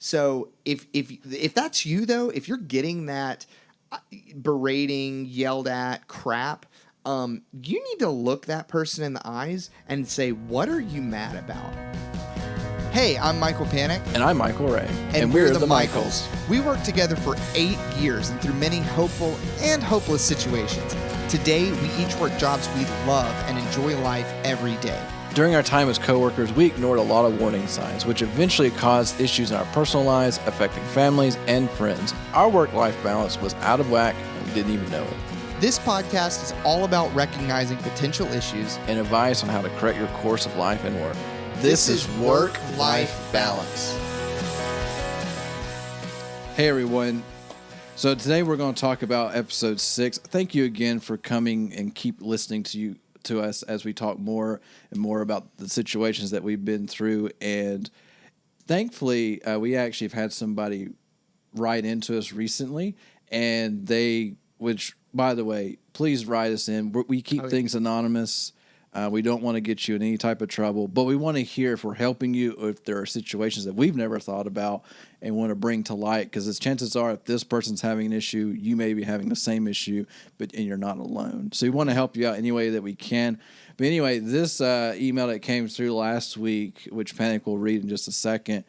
So if that's you though, if you're getting that berating, yelled at crap, you need to look that person in the eyes and say, what are you mad about? Hey, I'm Michael Panic. And I'm Michael Ray. And we're the Michaels. We worked together for 8 years and through many hopeful and hopeless situations. Today, we each work jobs we love and enjoy life every day. During our time as coworkers, we ignored a lot of warning signs, which eventually caused issues in our personal lives, affecting families and friends. Our work-life balance was out of whack, and we didn't even know it. This podcast is all about recognizing potential issues and advice on how to correct your course of life and work. This is Work-Life Balance. Hey everyone. So today we're going to talk about episode 6. Thank you again for coming and keep listening to us as we talk more and more about the situations that we've been through. And thankfully, we actually have had somebody write into us recently, and which by the way, please write us in. We keep things anonymous. We don't want to get you in any type of trouble, but we want to hear if we're helping you or if there are situations that we've never thought about and want to bring to light, because as chances are, if this person's having an issue, you may be having the same issue, and you're not alone. So we want to help you out any way that we can. But anyway, this email that came through last week, which Panic will read in just a second,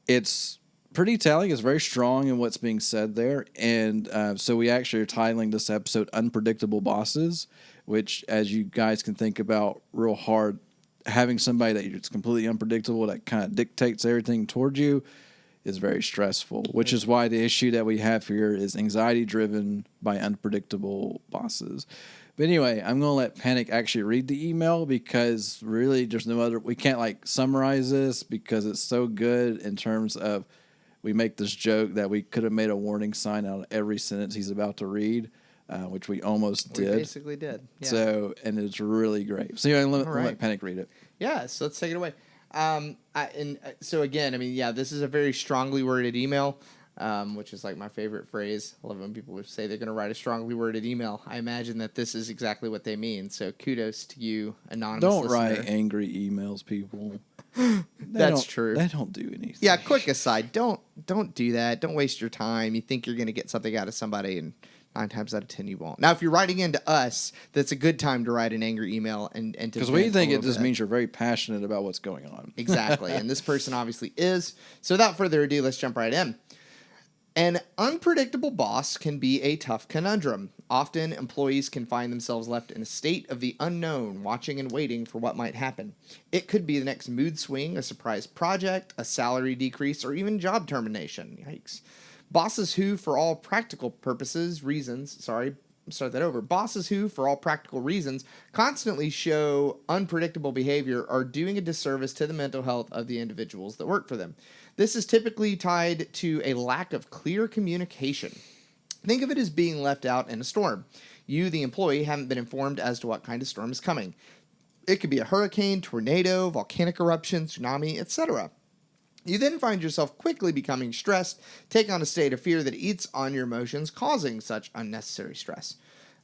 it's pretty telling. It's very strong in what's being said there. And so we actually are titling this episode Unpredictable Bosses, which, as you guys can think about real hard, having somebody that's completely unpredictable that kind of dictates everything toward you is very stressful, which is why the issue that we have here is anxiety driven by unpredictable bosses. But anyway, I'm going to let Panic actually read the email, because really there's no other, we can't summarize this because it's so good in terms of, we make this joke that we could have made a warning sign out of every sentence he's about to read, which we almost did. We basically did. Yeah. So, and it's really great. So anyway, let Panic read it. Yeah, so let's take it away. So again, this is a very strongly worded email, which is like my favorite phrase. I love when people say they're going to write a strongly worded email. I imagine that this is exactly what they mean. So kudos to you, anonymous Don't listener. write angry emails, people. That's true. They don't do anything. Yeah, quick aside, don't do that. Don't waste your time. You think you're going to get something out of somebody, and 9 times out of 10 you won't. Now, if you're writing into us, that's a good time to write an angry email and to, because we think it just means you're very passionate about what's going on. Exactly, and this person obviously is. So without further ado, let's jump right in. An unpredictable boss can be a tough conundrum. Often, employees can find themselves left in a state of the unknown, watching and waiting for what might happen. It could be the next mood swing, a surprise project, a salary decrease, or even job termination. Yikes. Bosses who, for all practical reasons, constantly show unpredictable behavior are doing a disservice to the mental health of the individuals that work for them. This is typically tied to a lack of clear communication. Think of it as being left out in a storm. You, the employee, haven't been informed as to what kind of storm is coming. It could be a hurricane, tornado, volcanic eruption, tsunami, etc. You then find yourself quickly becoming stressed, take on a state of fear that eats on your emotions, causing such unnecessary stress.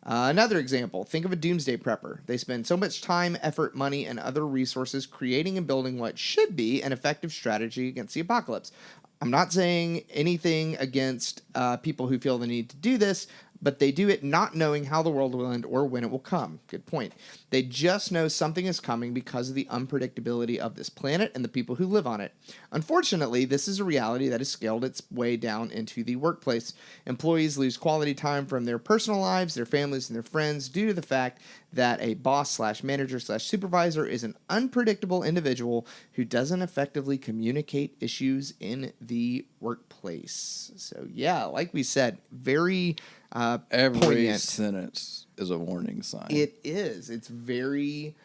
Another example, think of a doomsday prepper. They spend so much time, effort, money, and other resources creating and building what should be an effective strategy against the apocalypse. I'm not saying anything against people who feel the need to do this, but they do it not knowing how the world will end or when it will come. Good point. They just know something is coming because of the unpredictability of this planet and the people who live on it. Unfortunately, this is a reality that has scaled its way down into the workplace. Employees lose quality time from their personal lives, their families, and their friends due to the fact that a boss/manager/supervisor is an unpredictable individual who doesn't effectively communicate issues in the workplace. So yeah, like we said, very every poignant sentence is a warning sign. It is. It's very.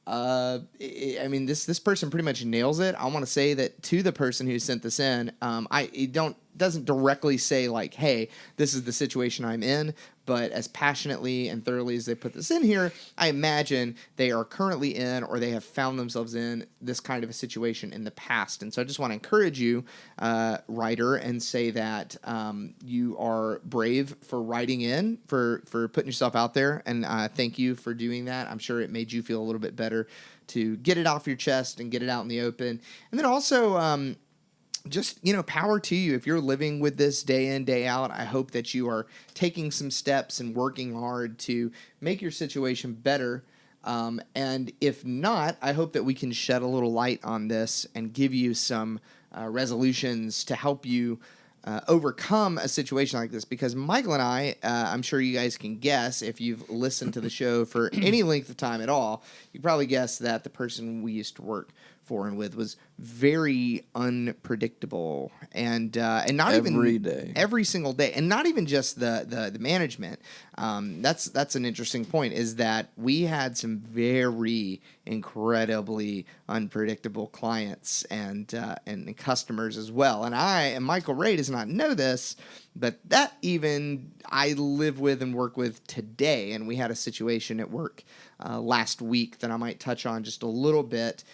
This person pretty much nails it. I want to say that to the person who sent this in. It doesn't directly say like, "Hey, this is the situation I'm in," but as passionately and thoroughly as they put this in here, I imagine they are currently in or they have found themselves in this kind of a situation in the past. And so I just want to encourage you, writer, and say that you are brave for writing in, for putting yourself out there, and thank you for doing that. I'm sure it made you feel a little bit better to get it off your chest and get it out in the open. And then also, just, power to you. If you're living with this day in, day out, I hope that you are taking some steps and working hard to make your situation better. And if not, I hope that we can shed a little light on this and give you some resolutions to help you overcome a situation like this. Because Michael and I'm sure you guys can guess, if you've listened to the show for any length of time at all, you probably guess that the person we used to work for and with was very unpredictable, and not Every even day. every single day, and not even just the management. That's an interesting point, is that we had some very incredibly unpredictable clients and customers as well. And Michael Ray does not know this, but that even I live with and work with today. And we had a situation at work last week that I might touch on just a little bit.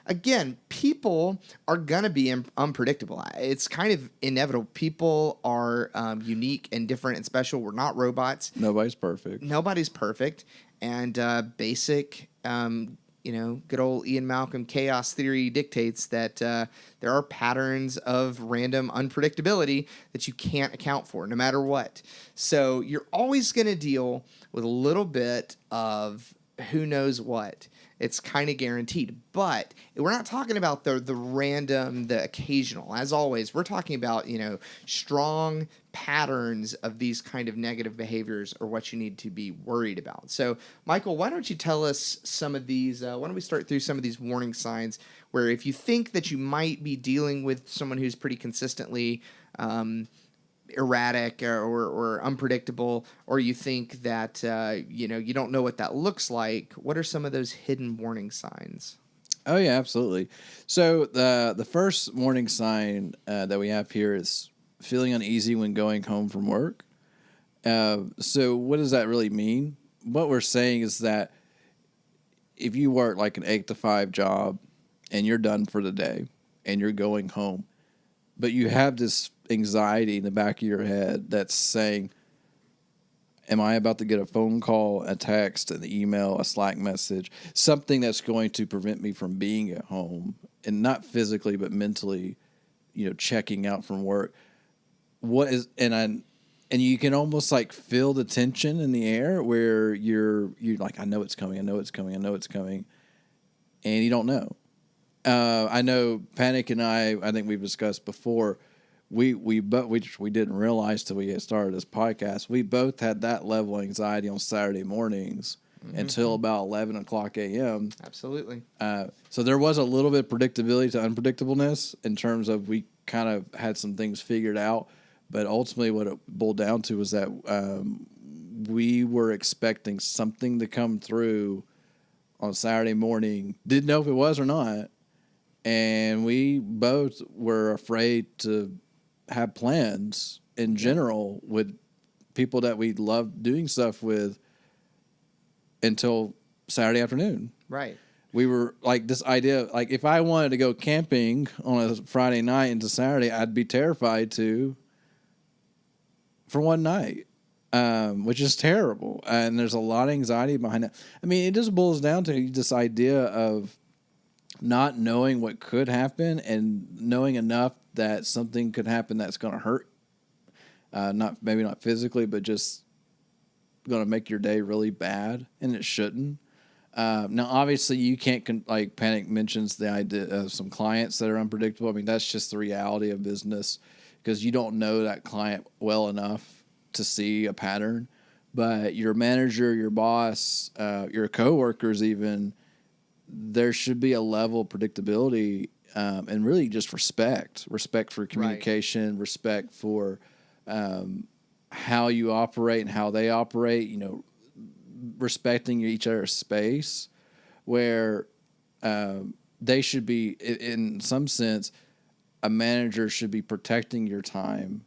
Again, people are going to be unpredictable. It's kind of inevitable. People are unique and different and special. We're not robots. Nobody's perfect. Nobody's perfect. And basic, good old Ian Malcolm chaos theory dictates that there are patterns of random unpredictability that you can't account for no matter what. So you're always going to deal with a little bit of who knows what. It's kind of guaranteed. But we're not talking about the random, the occasional. As always, we're talking about, strong patterns of these kind of negative behaviors are what you need to be worried about. So, Michael, why don't you tell us some of these, why don't we start through some of these warning signs where if you think that you might be dealing with someone who's pretty consistently erratic or unpredictable, or you think that you don't know what that looks like, what are some of those hidden warning signs? Oh yeah, absolutely. So the first warning sign that we have here is feeling uneasy when going home from work. So what does that really mean? What we're saying is that if you work like an 8 to 5 job and you're done for the day and you're going home, but you have this anxiety in the back of your head that's saying, am I about to get a phone call, a text, an email, a Slack message, something that's going to prevent me from being at home, and not physically but mentally, checking out from work. What is and you can almost like feel the tension in the air where you're like, I know it's coming, and you don't know. I know Panic and I think we've discussed before. We didn't realize till we had started this podcast. We both had that level of anxiety on Saturday mornings until about 11 o'clock a.m. Absolutely. So there was a little bit of predictability to unpredictableness in terms of we kind of had some things figured out. But ultimately what it boiled down to was that we were expecting something to come through on Saturday morning. Didn't know if it was or not. And we both were afraid to have plans in general with people that we loved doing stuff with until Saturday afternoon. Right. We were like this idea, like if I wanted to go camping on a Friday night into Saturday, I'd be terrified for one night, which is terrible. And there's a lot of anxiety behind that. I mean, it just boils down to this idea of not knowing what could happen and knowing enough that something could happen that's going to hurt. Maybe not physically, but just going to make your day really bad, and it shouldn't. Now, obviously, you can't, like Panic mentions the idea of some clients that are unpredictable. I mean, that's just the reality of business because you don't know that client well enough to see a pattern. But your manager, your boss, your coworkers even, there should be a level of predictability and really just respect for communication, right. Respect for how you operate and how they operate, respecting each other's space where they should be, in some sense, a manager should be protecting your time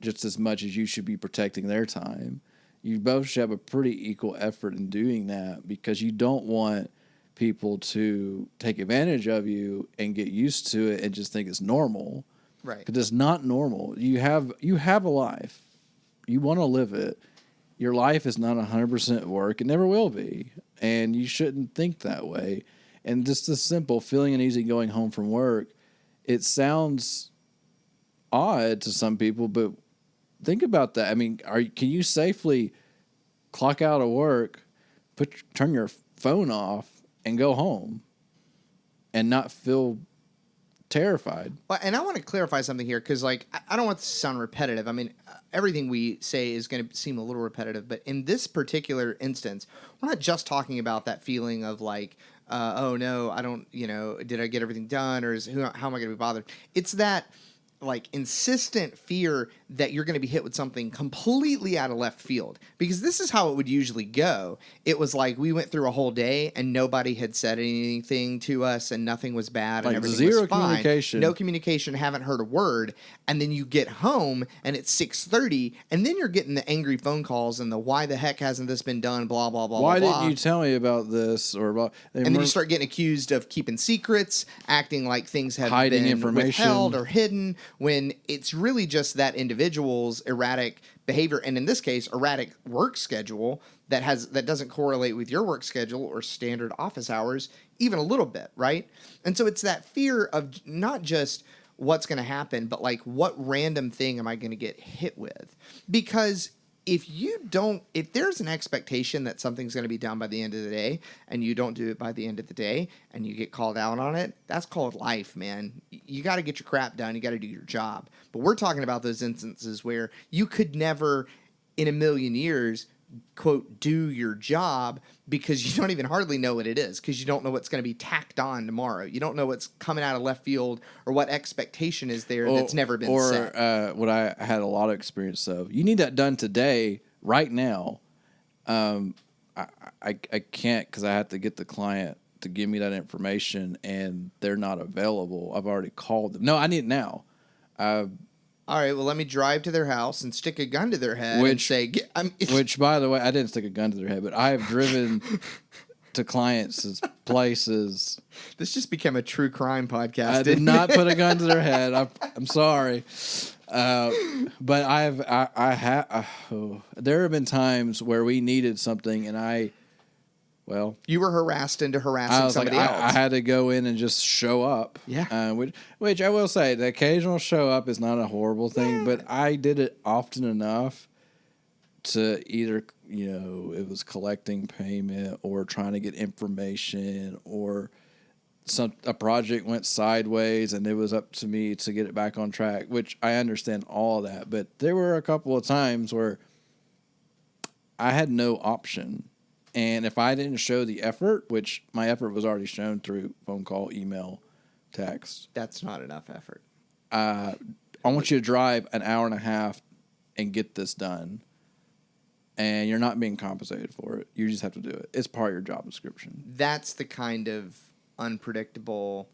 just as much as you should be protecting their time. You both should have a pretty equal effort in doing that because you don't want people to take advantage of you and get used to it and just think it's normal. Right. Because it's not normal. You have a life. You want to live it. Your life is not 100% work. It never will be. And you shouldn't think that way. And just the simple feeling uneasy going home from work it sounds odd to some people, but think about that. I mean, can you safely clock out of work, turn your phone off, and go home, and not feel terrified? Well, and I want to clarify something here because, like, I don't want this to sound repetitive. I mean, everything we say is going to seem a little repetitive, but in this particular instance, we're not just talking about that feeling of like, oh no, I don't, did I get everything done, or how am I going to be bothered? It's that like insistent fear that you're going to be hit with something completely out of left field, because this is how it would usually go. It was like we went through a whole day and nobody had said anything to us and nothing was bad and everything was fine. Communication. No communication, haven't heard a word. And then you get home and it's 6:30 and then you're getting the angry phone calls and the why the heck hasn't this been done, blah, blah, blah, why blah, didn't you tell me about this? Or about, and then you start getting accused of keeping secrets, acting like things have hiding been information, withheld or hidden, when it's really just that individual's erratic behavior, and in this case, erratic work schedule that doesn't correlate with your work schedule or standard office hours even a little bit, right? And so it's that fear of not just what's going to happen, but like what random thing am I going to get hit with? Because if there's an expectation that something's going to be done by the end of the day and you don't do it by the end of the day and you get called out on it, that's called life, man. You got to get your crap done. You got to do your job. But we're talking about those instances where you could never in a million years, quote, do your job because you don't even hardly know what it is, because you don't know what's going to be tacked on tomorrow. You don't know what's coming out of left field or what expectation is there that's never been set. Or what I had a lot of experience of, you need that done today, right now. I can't, because I have to get the client to give me that information and they're not available. I've already called them. No, I need it now. All right, well, let me drive to their house and stick a gun to their head and say... Which, by the way, I didn't stick a gun to their head, but I have driven to clients' places. This just became a true crime podcast. I did not put a gun to their head. I'm sorry. But there have been times where we needed something and you were harassed into harassing somebody else. I had to go in and just show up. Yeah. Which I will say, the occasional show up is not a horrible thing, but I did it often enough to either, it was collecting payment or trying to get information, or a project went sideways and it was up to me to get it back on track, which I understand all of that. But there were a couple of times where I had no option. And if I didn't show the effort, which my effort was already shown through phone call, email, text. That's not enough effort. I want you to drive an hour and a half and get this done. And you're not being compensated for it. You just have to do it. It's part of your job description. That's the kind of unpredictable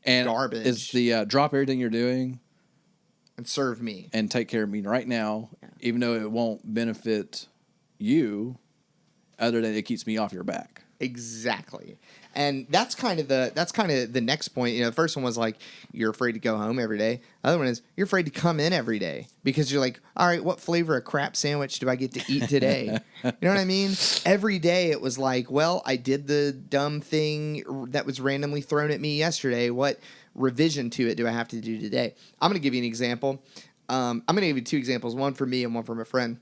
garbage. It's the drop everything you're doing. And serve me. And take care of me right now, even though it won't benefit you. Other than it keeps me off your back. Exactly. And that's kind of the next point. The first one was like, you're afraid to go home every day. The other one is you're afraid to come in every day because you're like, all right, what flavor of crap sandwich do I get to eat today? You know what I mean? Every day it was like, well, I did the dumb thing that was randomly thrown at me yesterday. What revision to it do I have to do today? I'm going to give you an example. I'm going to give you two examples, one for me and one from a friend.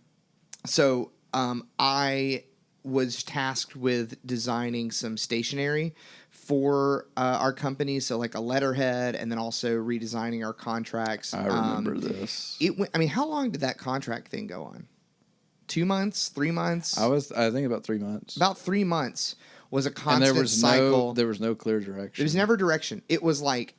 So I was tasked with designing some stationery for our company, so like a letterhead, and then also redesigning our contracts. I remember this. How long did that contract thing go on? 2 months, 3 months? I think about 3 months. About 3 months was a constant cycle. There was no clear direction. There was never direction. It was like,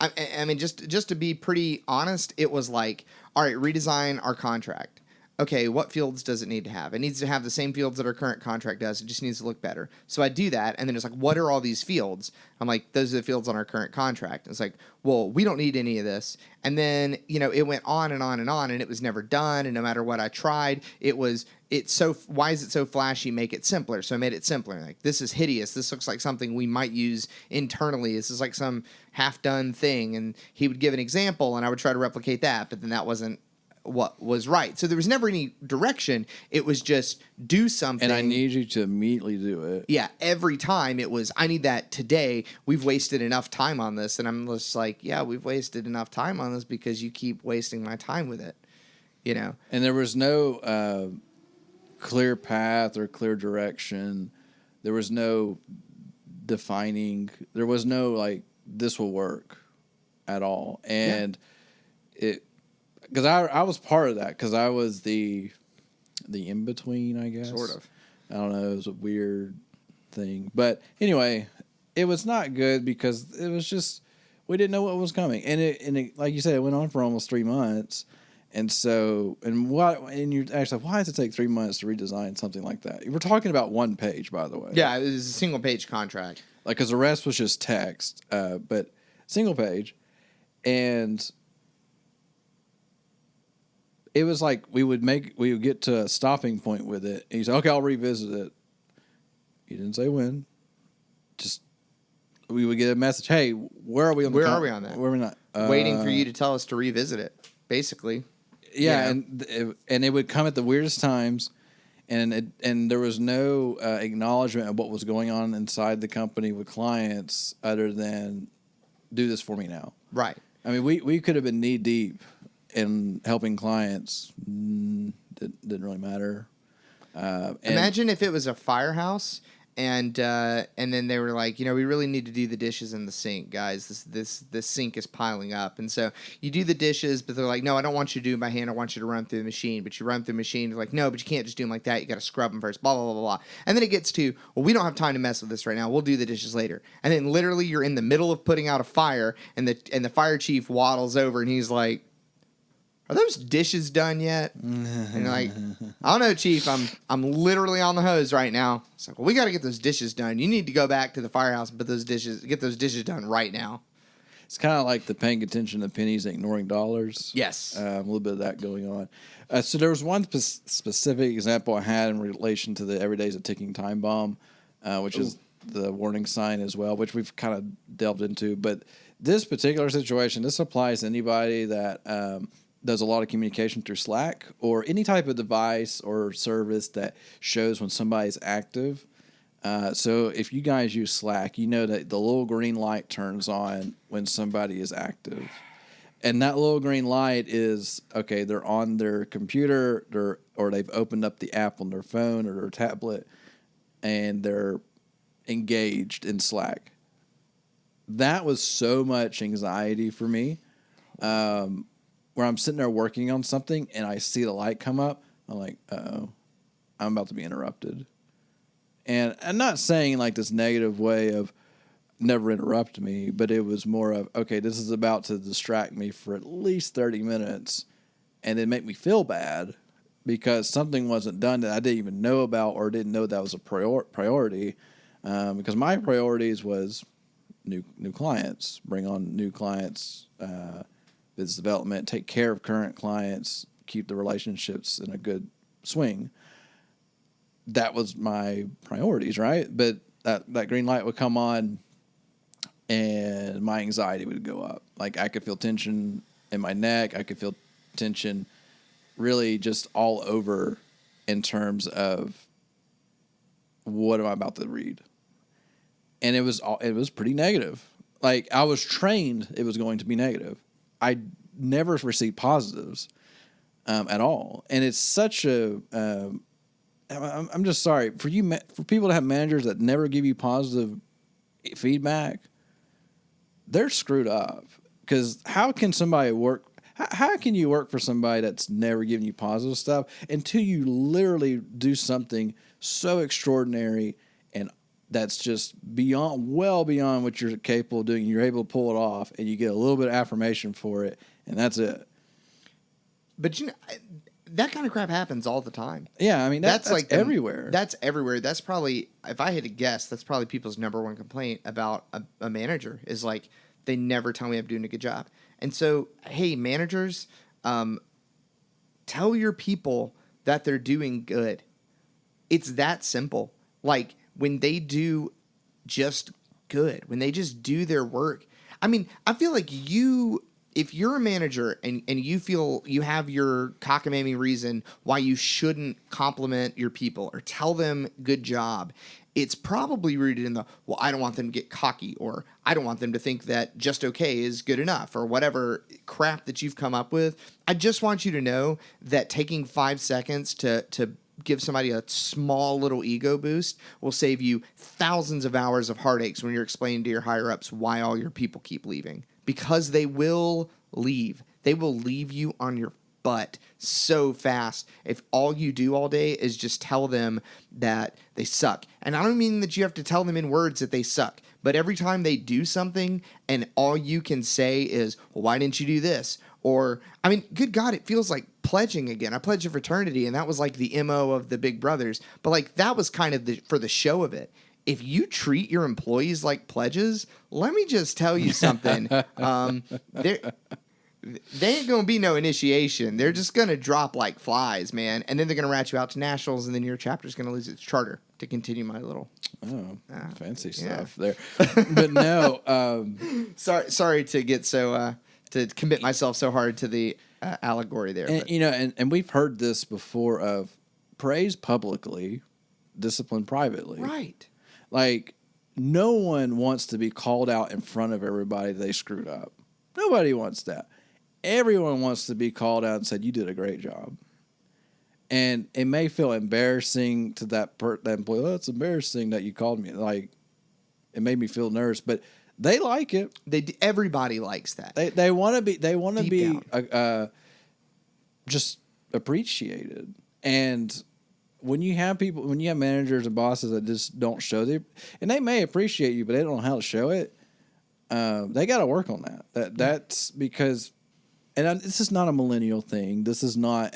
just to be pretty honest, it was like, all right, redesign our contract. Okay, what fields does it need to have? It needs to have the same fields that our current contract does. It just needs to look better. So I do that, and then it's like, what are all these fields? I'm like, those are the fields on our current contract. And it's like, well, we don't need any of this. And then, it went on and on and on, and it was never done. And no matter what I tried, why is it so flashy? Make it simpler. So I made it simpler. Like, this is hideous. This looks like something we might use internally. This is like some half-done thing. And he would give an example, and I would try to replicate that, but then that wasn't what was right. So there was never any direction. It was just do something. And I need you to immediately do it. Yeah, every time it was, I need that today. We've wasted enough time on this. And I'm just like, yeah, we've wasted enough time on this because you keep wasting my time with it, you know? And there was no clear path or clear direction. There was no defining. There was no, like, this will work at all. And because I was part of that, because I was the in-between, I guess. Sort of. I don't know. It was a weird thing. But anyway, it was not good because it was just, we didn't know what was coming. And it like you said, it went on for almost 3 months. And so, and you're actually, why does it take 3 months to redesign something like that? We're talking about one page, by the way. Yeah, it was a single page contract. Like, because the rest was just text, but single page. And it was like we would get to a stopping point with it. And he said, okay, I'll revisit it. He didn't say when. Just, we would get a message, hey, where are we on Where are we on that? Where are we not? Waiting for you to tell us to revisit it, basically. Yeah, You know? and it would come at the weirdest times. And there was no acknowledgement of what was going on inside the company with clients other than do this for me now. Right. I mean, we could have been knee deep in helping clients. Didn't really matter. Imagine if it was a firehouse and then they were like, we really need to do the dishes in the sink, guys. This sink is piling up. And so you do the dishes, but they're like, no, I don't want you to do it by hand. I want you to run through the machine. But you run through the machine. They're like, no, but you can't just do them like that. You got to scrub them first, blah, blah, blah, blah, blah. And then it gets to, well, we don't have time to mess with this right now. We'll do the dishes later. And then literally you're in the middle of putting out a fire and the fire chief waddles over and he's like, are those dishes done yet? And you're like, I don't know, Chief. I'm literally on the hose right now. It's like, well, we got to get those dishes done. You need to go back to the firehouse and get those dishes done right now. It's kind of like the paying attention to pennies and ignoring dollars. Yes. A little bit of that going on. So there was one specific example I had in relation to the Every Day's a Ticking Time Bomb, which is the warning sign as well, which we've kind of delved into. But this particular situation, this applies to anybody that does a lot of communication through Slack or any type of device or service that shows when somebody's active. So if you guys use Slack, you know that the little green light turns on when somebody is active. And that little green light is, okay, they're on their computer or they've opened up the app on their phone or their tablet and they're engaged in Slack. That was so much anxiety for me. Where I'm sitting there working on something and I see the light come up, I'm like, uh-oh, I'm about to be interrupted. And I'm not saying like this negative way of never interrupt me, but it was more of, okay, this is about to distract me for at least 30 minutes and then make me feel bad because something wasn't done that I didn't even know about or didn't know that was a priority. Because my priorities was new clients, bring on new clients, business development, take care of current clients, keep the relationships in a good swing. That was my priorities, right? But that green light would come on and my anxiety would go up. Like I could feel tension in my neck. I could feel tension really just all over in terms of what am I about to read? And it was pretty negative. Like I was trained it was going to be negative. I never received positives at all, and it's such a. I'm just sorry for people to have managers that never give you positive feedback. They're screwed up because how can somebody work? How can you work for somebody that's never giving you positive stuff until you literally do something so extraordinary and that's just well beyond what you're capable of doing. You're able to pull it off, and you get a little bit of affirmation for it, and that's it. But that kind of crap happens all the time. Yeah, I mean that's like everywhere. That's everywhere. That's probably, if I had to guess, that's probably people's number one complaint about a manager is like they never tell me I'm doing a good job. And so, hey, managers, tell your people that they're doing good. It's that simple. Like when they do just good, when they just do their work. I mean, I feel like you if you're a manager and you feel you have your cockamamie reason why you shouldn't compliment your people or tell them good job, it's probably rooted in the, well, I don't want them to get cocky, or I don't want them to think that just okay is good enough, or whatever crap that you've come up with. I just want you to know that taking 5 seconds to give somebody a small little ego boost will save you thousands of hours of heartaches when you're explaining to your higher ups why all your people keep leaving. Because they will leave. They will leave you on your butt so fast if all you do all day is just tell them that they suck. And I don't mean that you have to tell them in words that they suck, but every time they do something and all you can say is, well, why didn't you do this? Or, I mean, good God, it feels like pledging again. I pledged a fraternity, and that was like the MO of the Big Brothers. But like that was kind of for the show of it. If you treat your employees like pledges, let me just tell you something. They ain't going to be no initiation. They're just going to drop like flies, man. And then they're going to rat you out to nationals, and then your chapter's going to lose its charter, to continue my little... fancy yeah. stuff there. But no... Sorry to get so... to commit myself so hard to the allegory there. And, you know, and we've heard this before of praise publicly, discipline privately. Right. Like, no one wants to be called out in front of everybody they screwed up. Nobody wants that. Everyone wants to be called out and said, you did a great job. And it may feel embarrassing to that employee. Oh, it's embarrassing that you called me. Like, it made me feel nervous, but they like it. Everybody likes that. They want to be. They want to be just appreciated. And when you have people, when you have managers and bosses that just don't show and they may appreciate you, but they don't know how to show it. They got to work on that. That's because, and this is not a millennial thing. This is not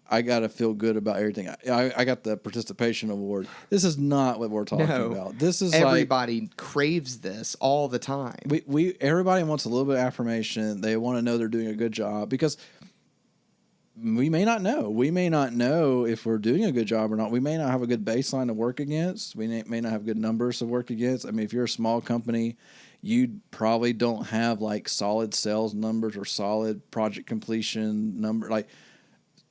I got to feel good about everything. I got the participation award. This is not what we're talking about. This is everybody craves this all the time. Everybody wants a little bit of affirmation. They want to know they're doing a good job because we may not know. We may not know if we're doing a good job or not. We may not have a good baseline to work against. We may not have good numbers to work against. I mean, if you're a small company, you probably don't have like solid sales numbers or solid project completion number, like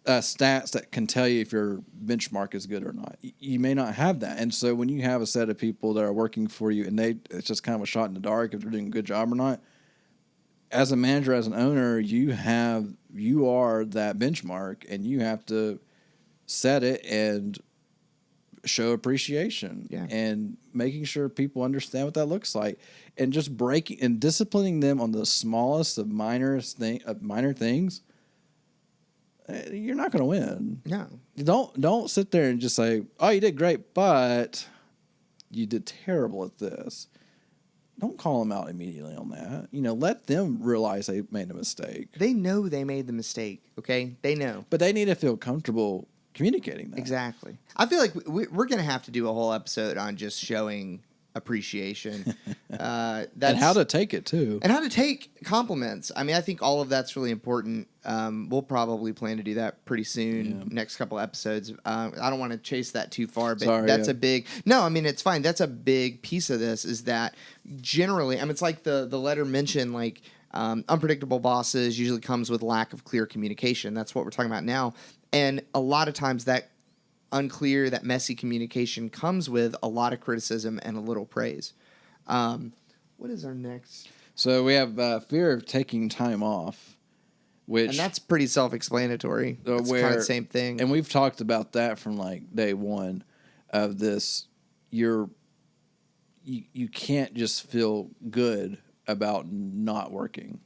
stats that can tell you if your benchmark is good or not. You may not have that. And so when you have a set of people that are working for you and it's just kind of a shot in the dark if they're doing a good job or not, as a manager, as an owner, you are that benchmark, and you have to set it and show appreciation and making sure people understand what that looks like, and just breaking and disciplining them on the smallest of minor things. You're not going to win. No, don't sit there and just say, "Oh, you did great, but you did terrible at this." Don't call them out immediately on that. You know, let them realize they made a mistake. They know they made the mistake, okay? They know. But they need to feel comfortable communicating that. Exactly. I feel like we're going to have to do a whole episode on just showing appreciation. And how to take it, too. And how to take compliments. I mean, I think all of that's really important. We'll probably plan to do that pretty soon, next couple episodes. I don't want to chase that too far, but a big... No, I mean, it's fine. That's a big piece of this is that generally... I mean, it's like the letter mentioned, like, unpredictable bosses usually comes with lack of clear communication. That's what we're talking about now. And a lot of times that unclear, that messy communication comes with a lot of criticism and a little praise. What is our next? So we have fear of taking time off, and that's pretty self-explanatory. It's kind of the same thing. And we've talked about that from like day one of this. You can't just feel good about not working,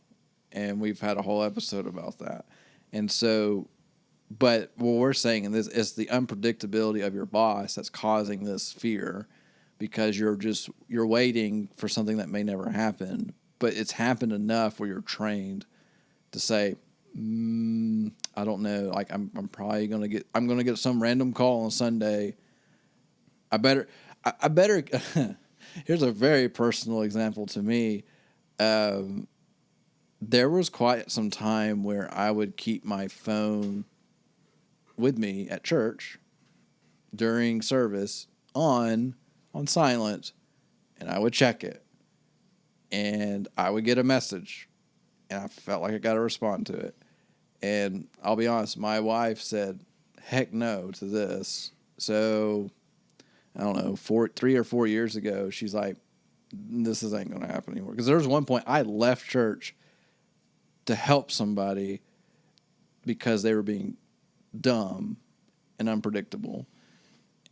and we've had a whole episode about that. And so. But what we're saying in this is the unpredictability of your boss that's causing this fear, because you're waiting for something that may never happen, but it's happened enough where you're trained to say, I don't know, like I'm probably gonna get some random call on Sunday. I better. Here's a very personal example to me. There was quite some time where I would keep my phone with me at church during service on silent, and I would check it, and I would get a message, and I felt like I got to respond to it. And I'll be honest, my wife said, heck no to this. So, I don't know, 3 or 4 years ago, she's like, this ain't going to happen anymore. Because there was one point I left church to help somebody because they were being dumb and unpredictable.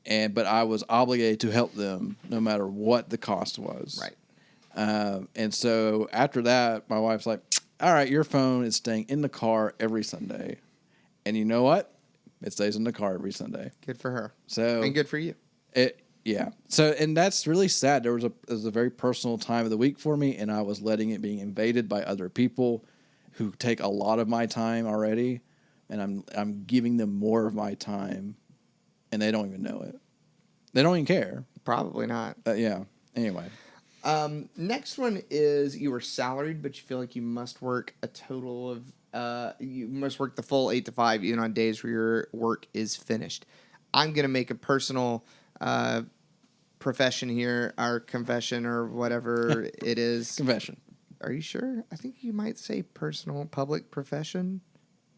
But I was obligated to help them no matter what the cost was. Right. And so after that, my wife's like, all right, your phone is staying in the car every Sunday. And you know what? It stays in the car every Sunday. Good for her. So And good for you. Yeah. So, and that's really sad. There was a very personal time of the week for me, and I was letting it being invaded by other people who take a lot of my time already, and I'm giving them more of my time, and they don't even know it. They don't even care. Probably not. Yeah. Anyway. Next one is you are salaried, but you feel like you must work a total of you must work the full 8 to 5 even on days where your work is finished. I'm gonna make a personal profession here, or confession, or whatever it is. Confession. Are you sure? I think you might say personal public profession.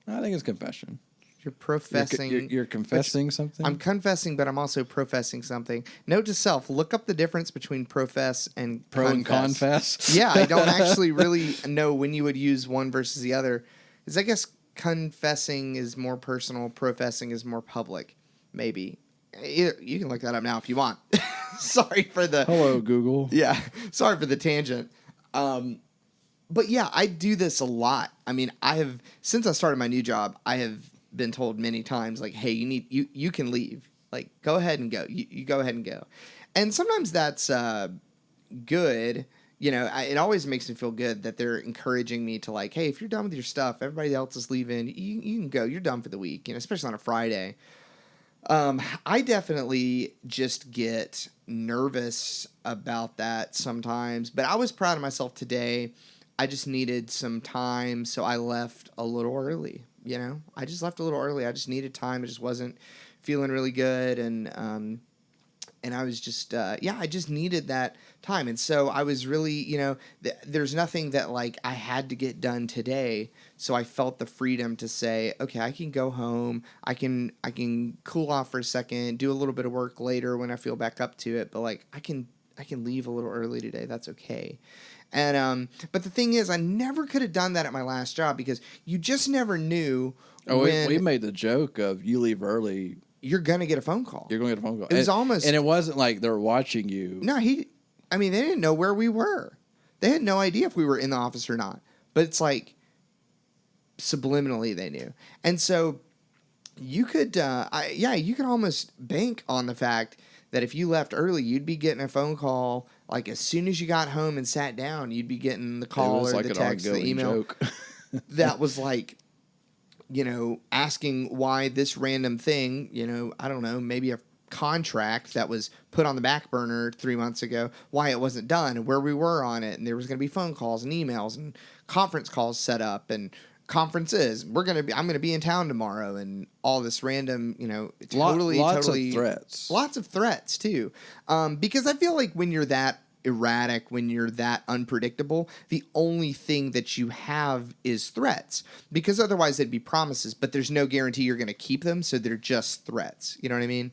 I think it's confession. You're professing. You're confessing something? I'm confessing, but I'm also professing something. Note to self: look up the difference between profess and Pro confess. and confess? Yeah, I don't actually really know when you would use one versus the other. Because I guess confessing is more personal, professing is more public. Maybe. You can look that up now if you want. Sorry for the... Hello, Google. Yeah, sorry for the tangent. But yeah, I do this a lot. I mean, since I started my new job, I have been told many times, like, hey, you can leave. Like, go ahead and go. You go ahead and go. And sometimes that's good. You know, it always makes me feel good that they're encouraging me to, like, hey, if you're done with your stuff, everybody else is leaving, you can go. You're done for the week, you know, especially on a Friday. I definitely just get nervous about that sometimes, but I was proud of myself today. I just needed some time, so I left a little early, you know? I just left a little early. I just needed time. I just wasn't feeling really good, and I was just, I just needed that time. And so I was really, you know, there's nothing that, like, I had to get done today. So I felt the freedom to say, okay, I can go home. I can cool off for a second, do a little bit of work later when I feel back up to it. But, like, I can leave a little early today. That's okay. And, but the thing is, I never could have done that at my last job because you just never knew when we made the joke of you leave early, you're going to get a phone call. you're going to get a phone call. It was almost... And it wasn't like they're watching you. No, they didn't know where we were. They had no idea if we were in the office or not. But it's like, subliminally they knew. And so you could, you could almost bank on the fact that if you left early, you'd be getting a phone call. Like, as soon as you got home and sat down, you'd be getting the call or like the an text, the ongoing email. joke. That was like, you know, asking why this random thing, you know, I don't know, maybe a contract that was put on the back burner 3 months ago, why it wasn't done and where we were on it. And there was going to be phone calls and emails and conference calls set up and conferences. I'm going to be in town tomorrow and all this random, you know, lots of threats. Lots of threats too. Because I feel like when you're that erratic, when you're that unpredictable, the only thing that you have is threats, because otherwise they'd be promises, but there's no guarantee you're going to keep them. So they're just threats. You know what I mean?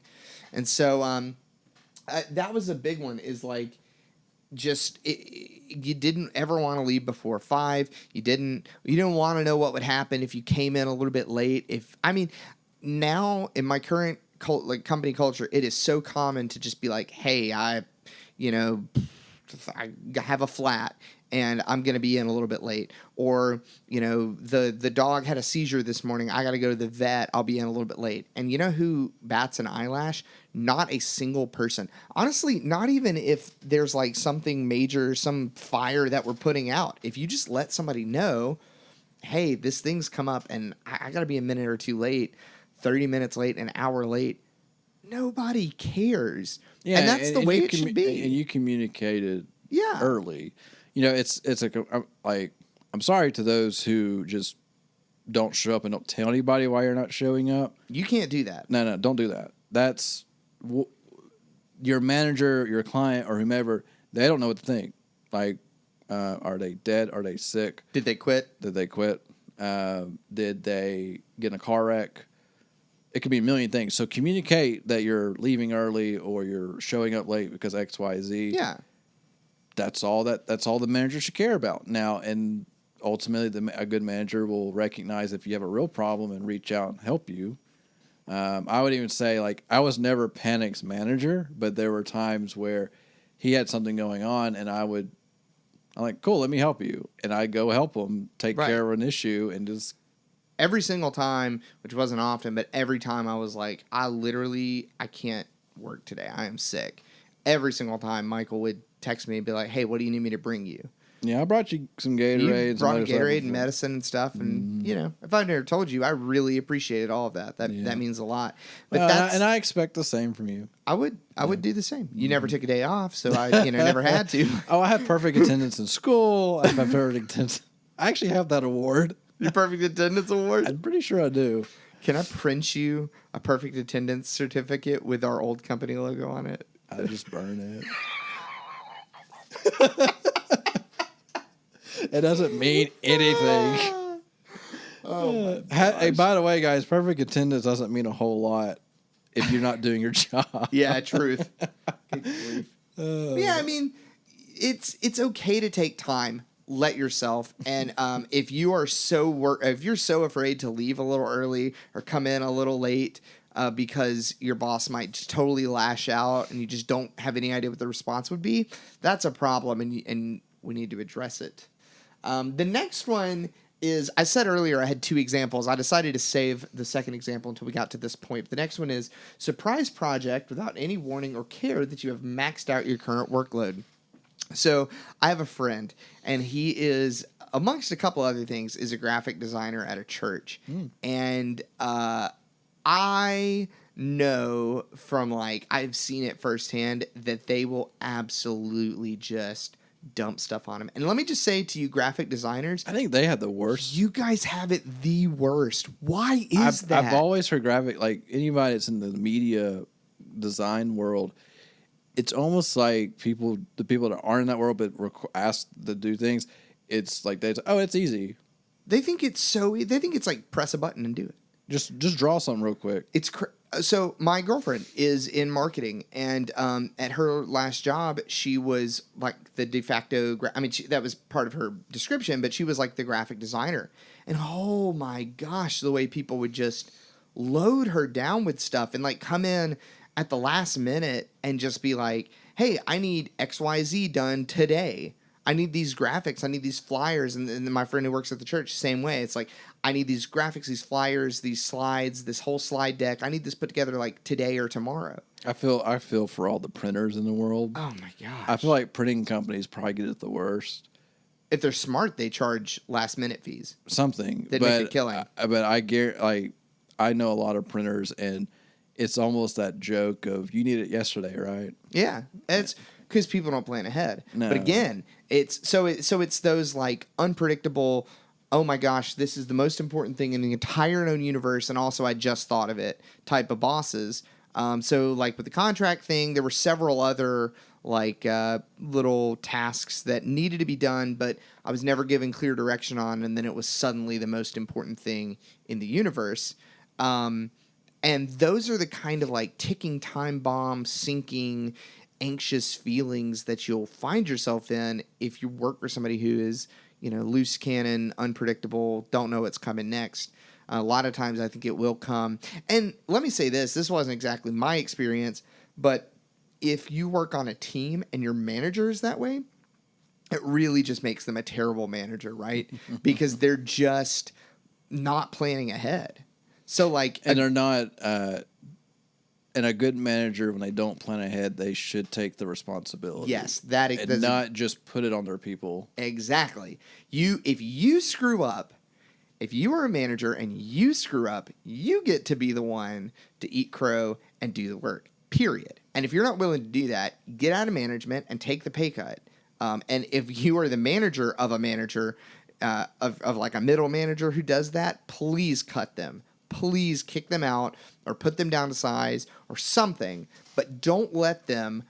And so, that was a big one, is like, you didn't ever want to leave before 5. You didn't want to know what would happen if you came in a little bit late. Now in my current company culture, it is so common to just be like, hey, I have a flat and I'm going to be in a little bit late. Or, you know, the dog had a seizure this morning. I got to go to the vet. I'll be in a little bit late. And you know who bats an eyelash? Not a single person. Honestly, not even if there's like something major, some fire that we're putting out. If you just let somebody know, hey, this thing's come up and I got to be a minute or two late, 30 minutes late, an hour late, nobody cares. Yeah, and that's the way it should be. And you communicated Yeah. early. You know, it's like, I'm sorry to those who just don't show up and don't tell anybody why you're not showing up. You can't do that. No, don't do that. That's your manager, your client, or whomever. They don't know what to think. Like, Are they dead? Are they sick? Did they quit? Did they quit? Did they get in a car wreck? It could be a million things. So communicate that you're leaving early or you're showing up late because X, Y, Z. Yeah. That's all the manager should care about. Now, and ultimately, a good manager will recognize if you have a real problem and reach out and help you. I would even say, like, I was never Panic's manager, but there were times where he had something going on, and I'm like, cool, let me help you. And I'd go help him take Right. care of an issue and just. Every single time, which wasn't often, but every time I was like, I can't work today. I am sick. Every single time Michael would text me and be like, hey, what do you need me to bring you? Yeah, I brought you some You Gatorade. brought me Gatorade and medicine and stuff. And, if I've never told you, I really appreciated all of that. That means a lot. But and I expect the same from you. I would do the same. You never took a day off, so I never had to. Oh, I have perfect attendance in school. I have perfect attendance. I actually have that award. Your perfect attendance award? I'm pretty sure I do. Can I print you a perfect attendance certificate with our old company logo on it? I just burn it. It doesn't mean anything. Hey, by the way, guys, perfect attendance doesn't mean a whole lot if you're not doing your job. Yeah, truth. Yeah, I mean, it's okay to take time. Let yourself, and if you're so afraid to leave a little early or come in a little late because your boss might just totally lash out and you just don't have any idea what the response would be, that's a problem, and we need to address it. The next one is, I said earlier I had two examples. I decided to save the second example until we got to this point. But the next one is surprise project without any warning or care that you have maxed out your current workload. So I have a friend, and he is, amongst a couple other things, is a graphic designer at a church. And I know from, I've seen it firsthand that they will absolutely just dump stuff on him. And let me just say to you, graphic designers, I think they had the worst. you guys have it the worst. Why is that? I've always heard anybody that's in the media design world, it's almost like the people that aren't in that world but asked to do things, it's like it's easy. They think it's like press a button and do it. Just draw something real quick. So my girlfriend is in marketing, and at her last job, she was like the de facto. That was part of her description, but she was like the graphic designer. And oh my gosh, the way people would just load her down with stuff and come in at the last minute and just be like, "Hey, I need XYZ done today. I need these graphics. I need these flyers." And then my friend who works at the church, same way. It's like, I need these graphics, these flyers, these slides, this whole slide deck. I need this put together today or tomorrow. I feel for all the printers in the world. Oh my gosh. I feel like printing companies probably get it the worst. If they're smart, they charge last minute fees. Something. They'd make a killing. But I know a lot of printers, and it's almost that joke of, you need it yesterday, right? Yeah. It's because people don't plan ahead. No. But again, it's those unpredictable, oh my gosh, this is the most important thing in the entire known universe, and also I just thought of it type of bosses. So with the contract thing, there were several other little tasks that needed to be done, but I was never given clear direction on, and then it was suddenly the most important thing in the universe. And those are the kind of ticking time bomb, sinking, anxious feelings that you'll find yourself in if you work for somebody who is, loose cannon, unpredictable, don't know what's coming next. A lot of times I think it will come. And let me say this wasn't exactly my experience, but if you work on a team and your manager is that way, it really just makes them a terrible manager, right? Because they're just not planning ahead. So and they're not, and a good manager, when they don't plan ahead, they should take the responsibility. Yes, and not just put it on their people. Exactly. If you screw up, if you are a manager and you screw up, you get to be the one to eat crow and do the work. Period. And if you're not willing to do that, get out of management and take the pay cut. And if you are the manager of a manager, of a middle manager who does that, please cut them. Please kick them out or put them down to size or something, but don't let them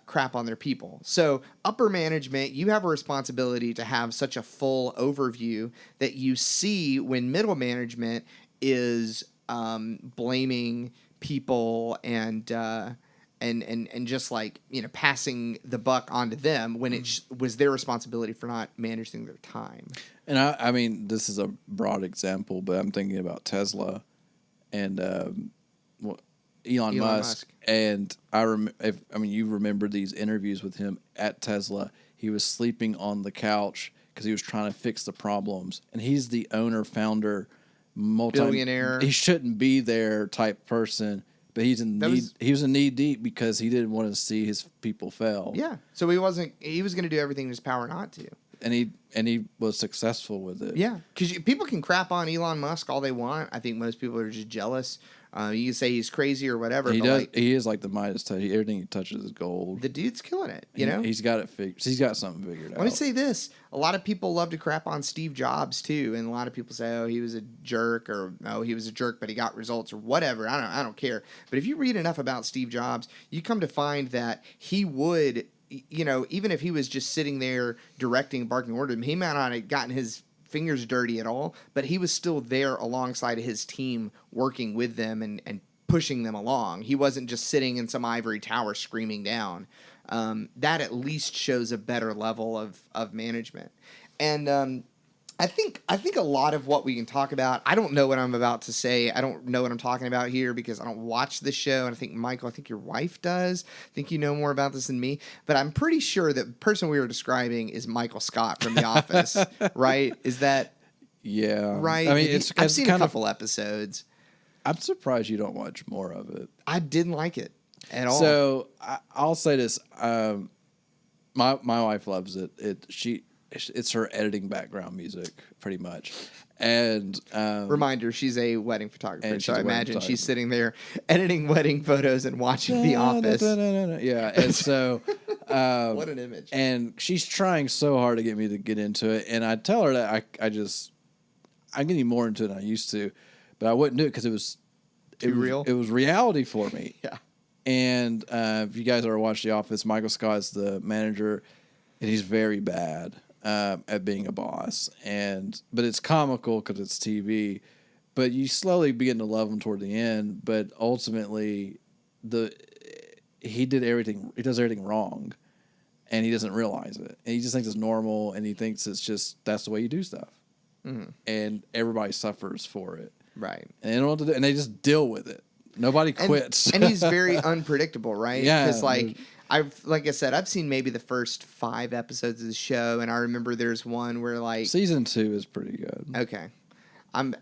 crap on their people. So upper management, you have a responsibility to have such a full overview that you see when middle management is blaming people and just like, passing the buck onto them when it was their responsibility for not managing their time. And I mean, this is a broad example, but I'm thinking about Tesla and Elon Musk. And you remember these interviews with him at Tesla. He was sleeping on the couch because he was trying to fix the problems. And he's the owner, founder, billionaire. He shouldn't be there type person. But he was in knee deep because he didn't want to see his people fail. Yeah. So he was going to do everything in his power not to. And he was successful with it. Yeah. Because people can crap on Elon Musk all they want. I think most people are just jealous. You can say he's crazy or whatever. He does. He is like the Midas touch. Everything he touches is gold. The dude's killing it. He's got it figured. He's got something figured out. Let me say this: a lot of people love to crap on Steve Jobs too, and a lot of people say, "Oh, he was a jerk," or "Oh, he was a jerk, but he got results," or whatever. I don't care. But if you read enough about Steve Jobs, you come to find that he would, even if he was just sitting there directing, barking orders, he might not have gotten his fingers dirty at all, but he was still there alongside his team, working with them and pushing them along. He wasn't just sitting in some ivory tower screaming down. That at least shows a better level of management. And I think a lot of what we can talk about, I don't know what I'm about to say. I don't know what I'm talking about here because I don't watch the show. And I think, Michael, I think your wife does. I think you know more about this than me. But I'm pretty sure that the person we were describing is Michael Scott from The Office, right? Is that right? I mean, I've seen a couple episodes. I'm surprised you don't watch more of it. I didn't like it at all. So I'll say this: my wife loves it. It's her editing background music, pretty much. And reminder, she's a wedding photographer, so I imagine she's sitting there editing wedding photos and watching The Office. Yeah, and so what an image! And she's trying so hard to get me to get into it, and I tell her that I'm getting more into it than I used to, but I wouldn't do it because it was real. It was reality for me. Yeah. And if you guys ever watched The Office, Michael Scott is the manager, and he's very bad at being a boss. But it's comical because it's TV. But you slowly begin to love him toward the end. But ultimately, he does everything wrong, and he doesn't realize it. And he just thinks it's normal, and he thinks it's just that's the way you do stuff. Mm-hmm. And everybody suffers for it. Right. And they don't know what to do, and they just deal with it. Nobody quits. And he's very unpredictable, right? Yeah. Because like I said, I've seen maybe the first 5 episodes of the show, and I remember there's one where season 2 is pretty good. Okay. I'm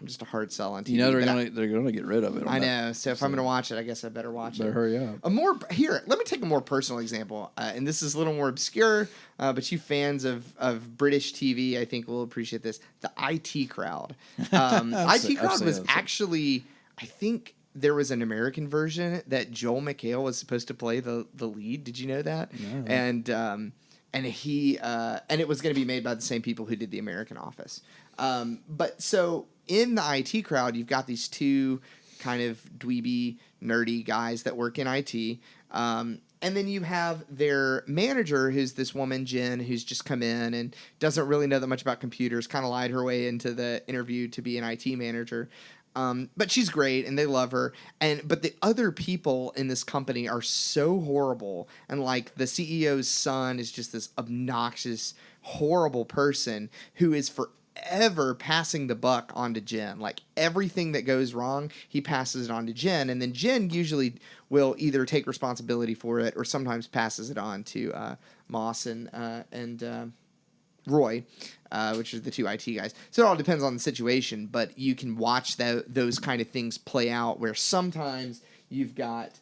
just a hard sell on TV. You know they're gonna get rid of it. I know. So if I'm gonna watch it, I guess I better watch it. Better hurry up. Let me take a more personal example, and this is a little more obscure, but you fans of British TV, I think will appreciate this. The IT Crowd. IT Crowd was actually, I think there was an American version that Joel McHale was supposed to play the lead. Did you know that? No. And he and it was going to be made by the same people who did The American Office. But so in the IT Crowd, you've got these 2 kind of dweeby, nerdy guys that work in IT. And then you have their manager, who's this woman, Jen, who's just come in and doesn't really know that much about computers, kind of lied her way into the interview to be an IT manager. But she's great and they love her. But the other people in this company are so horrible. And like the CEO's son is just this obnoxious, horrible person who is forever passing the buck onto Jen. Like everything that goes wrong, he passes it on to Jen. And then Jen usually will either take responsibility for it or sometimes passes it on to Moss and Roy, which are the 2 IT guys. So it all depends on the situation, but you can watch those kind of things play out where sometimes you've got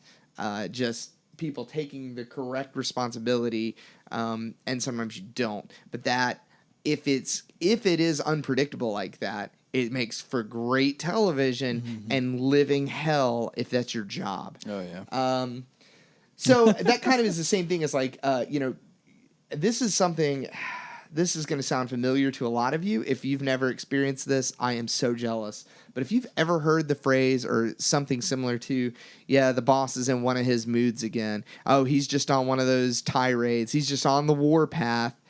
just people taking the correct responsibility, and sometimes you don't. But that if it is unpredictable like that, it makes for great television and living hell if that's your job. Oh yeah. So that kind of is the same thing as this is something. this is going to sound familiar to a lot of you. If you've never experienced this, I am so jealous. But if you've ever heard the phrase or something similar to, yeah, the boss is in one of his moods again. Oh, he's just on one of those tirades. He's just on the war path.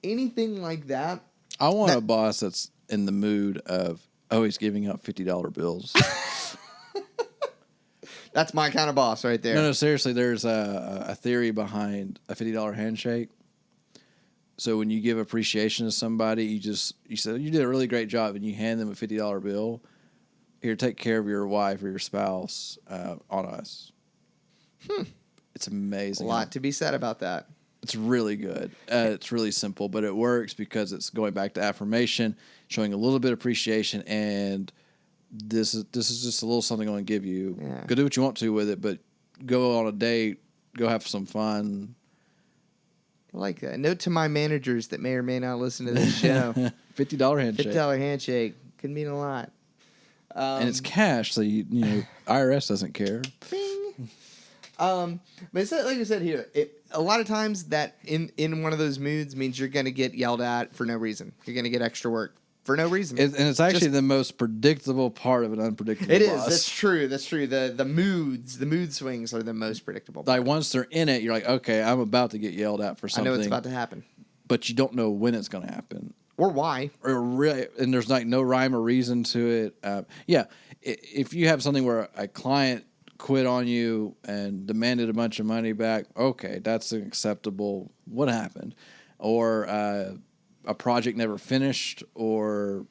Anything like that. I want a boss that's in the mood of always giving out $50 bills. That's my kind of boss right there. No, seriously, there's a theory behind a $50 handshake. So when you give appreciation to somebody, you say, you did a really great job, and you hand them a $50 bill. Here, take care of your wife or your spouse on us. It's amazing. A lot to be said about that. It's really good. It's really simple, but it works because it's going back to affirmation, showing a little bit of appreciation, and this is just a little something I'm going to give you. Yeah. Go do what you want to with it, but go on a date, go have some fun. I like that. Note to my managers that may or may not listen to this show. $50 handshake. $50 handshake could mean a lot. And it's cash, so you know IRS doesn't care. Bing. But it's like I said here, a lot of times that in one of those moods means you're going to get yelled at for no reason. You're going to get extra work for no reason. And it's actually the most predictable part of an unpredictable It boss. is. That's true. That's true. The mood swings are the most predictable. Like once they're in it, you're like, okay, I'm about to get yelled at for I something. know it's about to happen. But you don't know when it's going to happen. Or why. Or really, and there's like no rhyme or reason to it. If you have something where a client quit on you and demanded a bunch of money back, okay, that's acceptable. What happened? Or a project never finished, or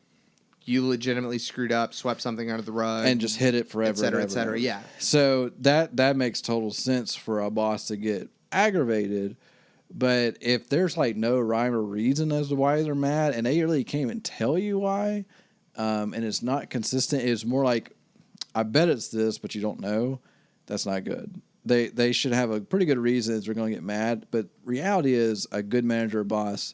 You legitimately screwed up, swept something under the rug. and just hit it forever, et cetera, and et cetera. ever. Yeah. So that makes total sense for a boss to get aggravated. But if there's like no rhyme or reason as to why they're mad, and they really can't even tell you why, and it's not consistent, it's more like, I bet it's this, but you don't know. That's not good. They should have a pretty good reason they're going to get mad. But reality is, a good manager or boss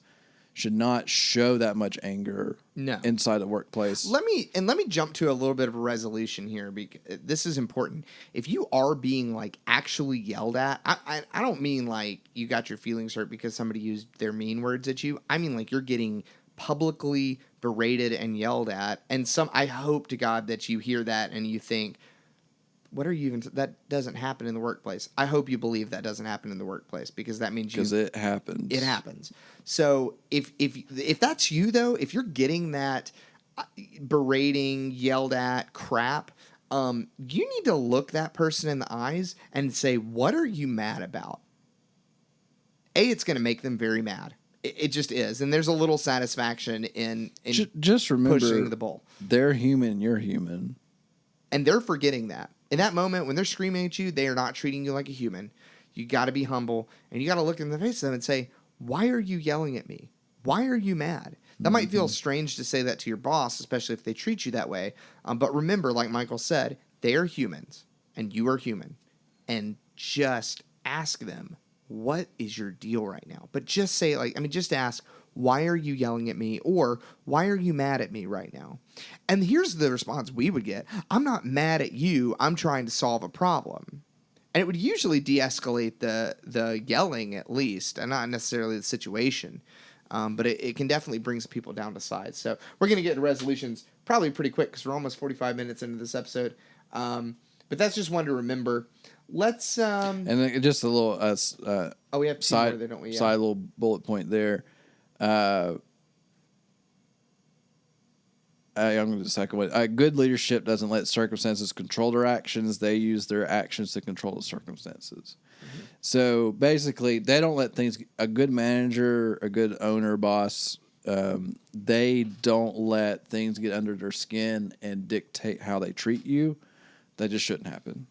should not show that much anger inside the workplace. Let me jump to a little bit of a resolution here, because this is important. If you are being like actually yelled at, I don't mean like you got your feelings hurt because somebody used their mean words at you. I mean like you're getting publicly berated and yelled at, and I hope to God that you hear that and you think, what are you even? That doesn't happen in the workplace. I hope you believe that doesn't happen in the workplace, because that means it happens. It happens. So if that's you though, if you're getting that berating, yelled at crap, you need to look that person in the eyes and say, what are you mad about? It's going to make them very mad. It just is, and there's a little satisfaction in just remember, pushing the bull. They're human. You're human, and they're forgetting that. In that moment, when they're screaming at you, they are not treating you like a human. You got to be humble, and you got to look in the face of them and say, why are you yelling at me? Why are you mad? That might feel strange to say that to your boss, especially if they treat you that way. But remember, like Michael said, they are humans, and you are human. And just ask them, what is your deal right now? But just say, just ask, why are you yelling at me? Or why are you mad at me right now? And here's the response we would get. I'm not mad at you. I'm trying to solve a problem. And it would usually de-escalate the yelling, at least, and not necessarily the situation. But it can definitely bring some people down to sides. So we're going to get to resolutions probably pretty quick, because we're almost 45 minutes into this episode. But that's just one to remember. Let's... and then just a little... we have two more there, don't we? Yeah. Side little bullet point there. I'm going to the second one. Good leadership doesn't let circumstances control their actions. They use their actions to control the circumstances. Mm-hmm. So basically, they don't let things. A good manager, a good owner, boss, they don't let things get under their skin and dictate how they treat you. That just shouldn't happen.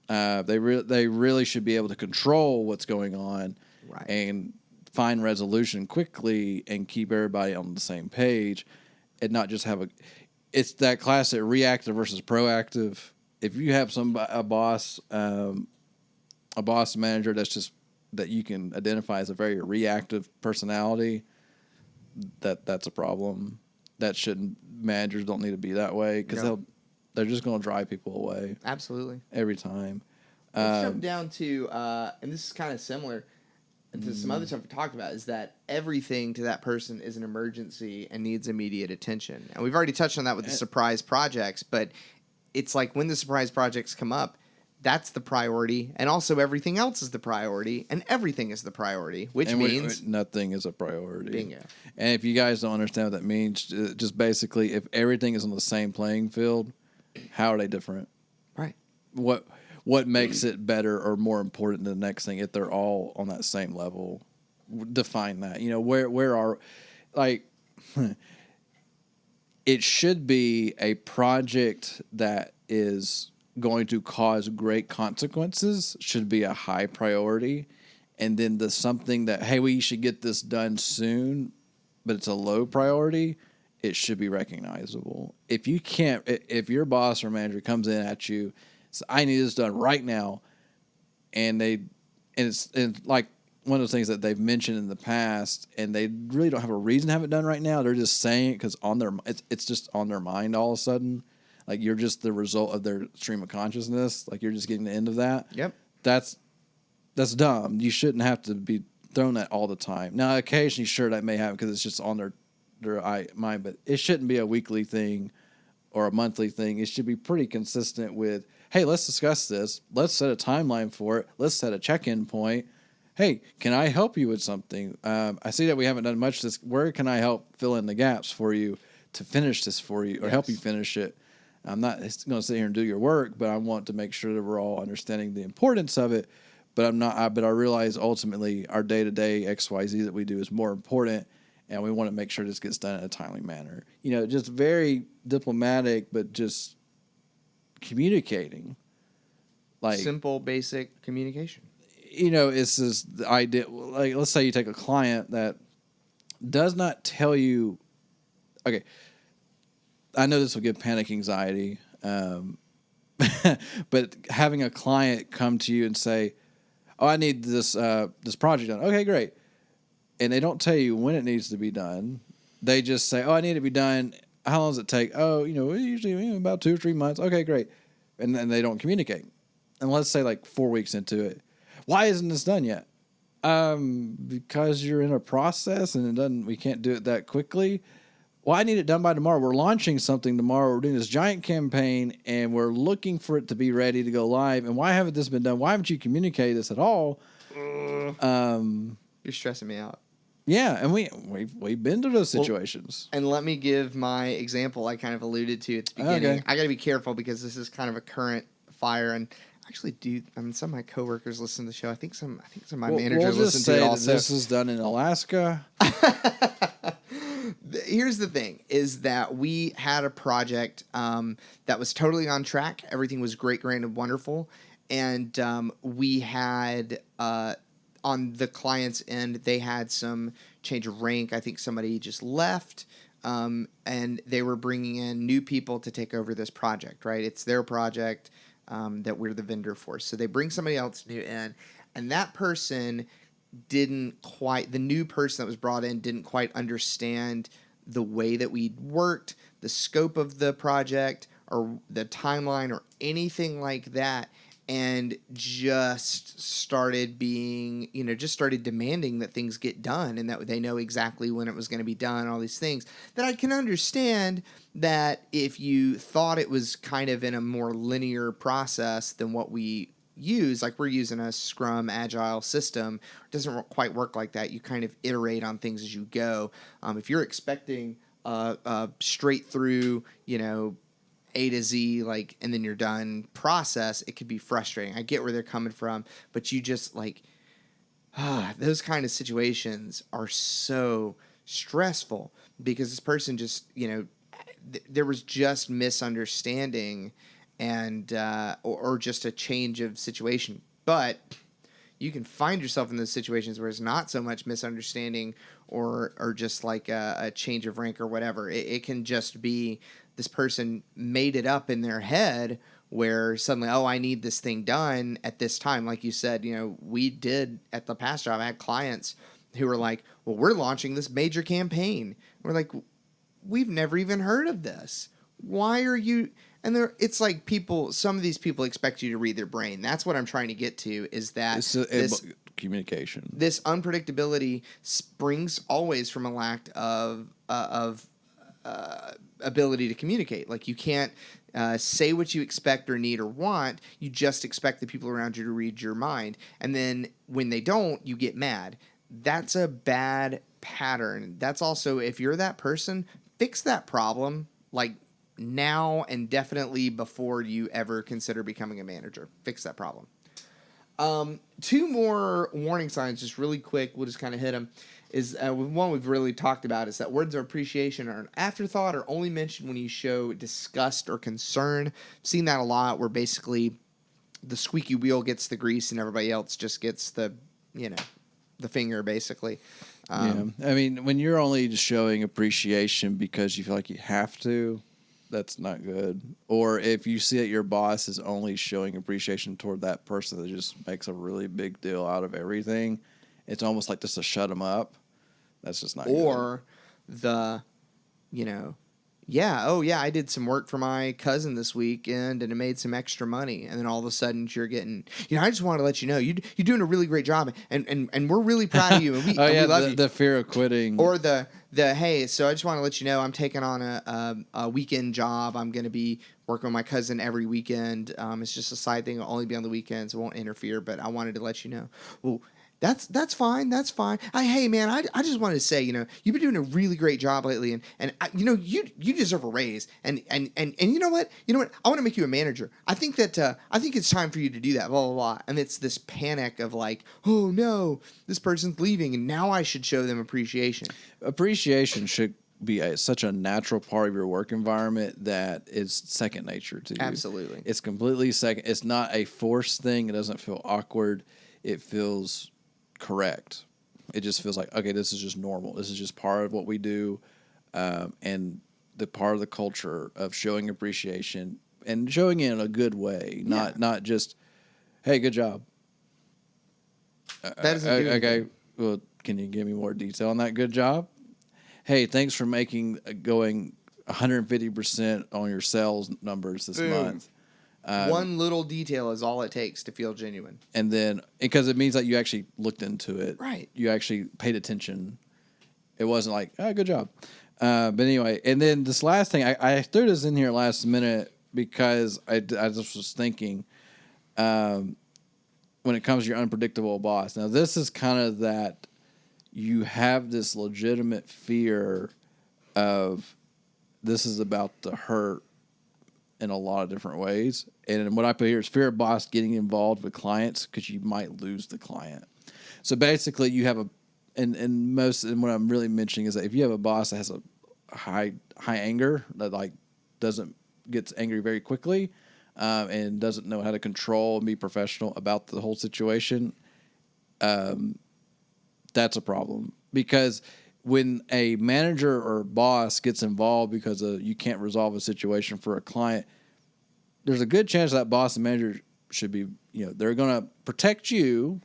They really should be able to control what's going on, right, and find resolution quickly and keep everybody on the same page, and not just have it's that classic reactive versus proactive. If you have a boss manager that you can identify as a very reactive personality, that's a problem. Managers don't need to be that way, because they're just going to drive people away. Absolutely. Every time. Let's jump down to, and this is kind of similar. and to some other stuff we talked about, is that everything to that person is an emergency and needs immediate attention. And we've already touched on that with the surprise projects, but it's like when the surprise projects come up, that's the priority, and also everything else is the priority, and everything is the priority, which means nothing is a priority. Bingo. And if you guys don't understand what that means, just basically, if everything is on the same playing field, how are they different? Right. What makes it better or more important than the next thing if they're all on that same level? Define that. You know, where are, like, it should be a project that is going to cause great consequences, should be a high priority. And then the something that, hey, we should get this done soon, but it's a low priority, it should be recognizable. If you can't, if your boss or manager comes in at you, says, I need this done right now, and it's like one of those things that they've mentioned in the past, and they really don't have a reason to have it done right now. They're just saying it because it's just on their mind all of a sudden. Like you're just the result of their stream of consciousness. Like you're just getting the end of that. Yep. That's dumb. You shouldn't have to be thrown that all the time. Now, occasionally, sure, that may happen because it's just on their mind, but it shouldn't be a weekly thing or a monthly thing. It should be pretty consistent with, hey, let's discuss this. Let's set a timeline for it. Let's set a check-in point. Hey, can I help you with something? I see that we haven't done much of this. Where can I help fill in the gaps for you to finish this for you or help you finish it? I'm not going to sit here and do your work, but I want to make sure that we're all understanding the importance of it. But I realize ultimately our day-to-day XYZ that we do is more important, and we want to make sure this gets done in a timely manner. You know, just very diplomatic, but just communicating. Like Simple, basic communication. You know, it's this idea. Like, let's say you take a client that does not tell you. Okay, I know this will give panic anxiety, but having a client come to you and say, "Oh, I need this project done." Okay, great. And they don't tell you when it needs to be done. They just say, "Oh, I need it to be done. How long does it take?" "Oh, usually about 2 or 3 months." Okay, great. And then they don't communicate. And let's say like 4 weeks into it, why isn't this done yet? Because you're in a process and we can't do it that quickly. Well, I need it done by tomorrow. We're launching something tomorrow. We're doing this giant campaign, and we're looking for it to be ready to go live. And why haven't this been done? Why haven't you communicated this at all? You're stressing me out. Yeah, and we've been to those situations. And let me give my example I kind of alluded to at the beginning. Okay. I got to be careful because this is kind of a current fire, and actually, some of my coworkers listen to the show. I think some of my managers listen to it also. This is done in Alaska. Here's the thing: is that we had a project that was totally on track. Everything was great, grand, and wonderful, and we had on the client's end, they had some change of rank. I think somebody just left. And they were bringing in new people to take over this project, right? It's their project that we're the vendor for. So they bring somebody else new in, and that person the new person that was brought in didn't quite understand the way that we worked, the scope of the project, or the timeline, or anything like that. And just started demanding that things get done and that they know exactly when it was going to be done, all these things that I can understand that if you thought it was kind of in a more linear process than what we use, like we're using a Scrum Agile system, it doesn't quite work like that. You kind of iterate on things as you go. If you're expecting straight through, A to Z, and then you're done process, it could be frustrating. I get where they're coming from, but you just those kind of situations are so stressful because this person just, there was just misunderstanding and, or just a change of situation. But you can find yourself in those situations where it's not so much misunderstanding or just like a change of rank or whatever. It can just be this person made it up in their head where suddenly, I need this thing done at this time. Like you said, we did at the past job, I had clients who were like, well, we're launching this major campaign. We're like, we've never even heard of this. Why are you... And it's like some of these people expect you to read their brain. That's what I'm trying to get to, is that communication. This unpredictability springs always from a lack of ability to communicate. Like you can't say what you expect or need or want. You just expect the people around you to read your mind, and then when they don't, you get mad. That's a bad pattern. That's also, if you're that person, fix that problem like now and definitely before you ever consider becoming a manager. Fix that problem. Two more warning signs, just really quick. We'll just kind of hit them. Is one we've really talked about is that words of appreciation are an afterthought or only mentioned when you show disgust or concern. I've seen that a lot, where basically the squeaky wheel gets the grease and everybody else just gets the finger, basically. I mean, when you're only just showing appreciation because you feel like you have to, that's not good. Or if you see that your boss is only showing appreciation toward that person that just makes a really big deal out of everything, it's almost like just to shut them up. That's just not good. Or I did some work for my cousin this weekend and it made some extra money. And then all of a sudden you're getting, I just wanted to let you know, you're doing a really great job and we're really proud of you. And we love you. The fear of quitting. Or the hey, so I just want to let you know I'm taking on a weekend job. I'm going to be working with my cousin every weekend. It's just a side thing. I'll only be on the weekends. It won't interfere, but I wanted to let you know. Well, that's fine. That's fine. Hey man, I just wanted to say, you've been doing a really great job lately, and you deserve a raise. And you know what? I want to make you a manager. I think it's time for you to do that. Blah blah blah. And it's this panic of like, oh no, this person's leaving, and now I should show them appreciation. Appreciation should be such a natural part of your work environment that it's second nature to you. Absolutely. It's completely second. It's not a forced thing. It doesn't feel awkward. It feels correct. It just feels like, okay, this is just normal. This is just part of what we do, and the part of the culture of showing appreciation and showing it in a good way, not just, hey, good job. That doesn't do anything. Okay, well, can you give me more detail on that good job? Hey, thanks for going 150% on your sales numbers this month. One little detail is all it takes to feel genuine. And then, because it means that you actually looked into it. Right. You actually paid attention. It wasn't like, good job. But anyway, and then this last thing, I threw this in here last minute because I just was thinking, when it comes to your unpredictable boss. Now, this is kind of that you have this legitimate fear of this is about to hurt in a lot of different ways. And what I put here is fear of boss getting involved with clients because you might lose the client. So basically you have and what I'm really mentioning is that if you have a boss that has a high anger, that gets angry very quickly, and doesn't know how to control and be professional about the whole situation, that's a problem. Because when a manager or boss gets involved because you can't resolve a situation for a client, there's a good chance that boss and manager should be, they're going to protect you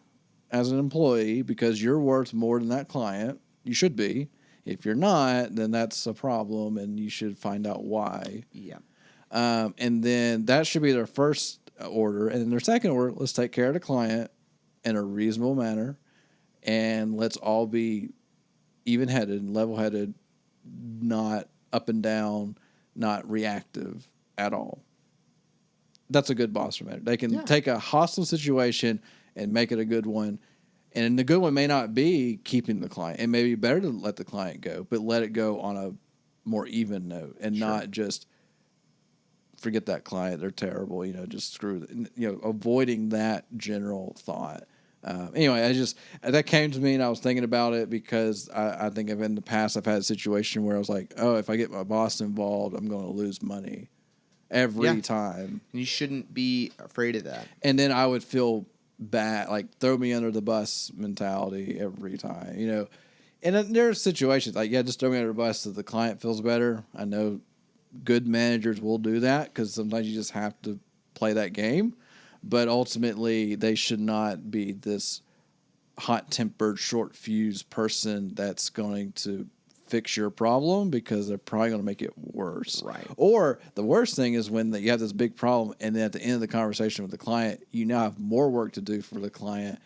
as an employee because you're worth more than that client. You should be. If you're not, then that's a problem and you should find out why. Yeah. And then that should be their first order. And then their second order, let's take care of the client in a reasonable manner. And let's all be even-headed and level-headed, not up and down, not reactive at all. That's a good boss or manager. They can take a hostile situation and make it a good one. And the good one may not be keeping the client. It may be better to let the client go, but let it go on a more even note and not just forget that client. They're terrible. Just screw them. Avoiding that general thought. Anyway, that came to me and I was thinking about it because I think in the past I've had a situation where I was like, oh, if I get my boss involved, I'm going to lose money every time. And you shouldn't be afraid of that. And then I would feel bad, like throw me under the bus mentality every time, And then there are situations like, just throw me under the bus so the client feels better. I know good managers will do that because sometimes you just have to play that game. But ultimately, they should not be this hot-tempered, short-fused person that's going to fix your problem because they're probably going to make it worse. Right. Or the worst thing is when you have this big problem and then at the end of the conversation with the client, you now have more work to do for the client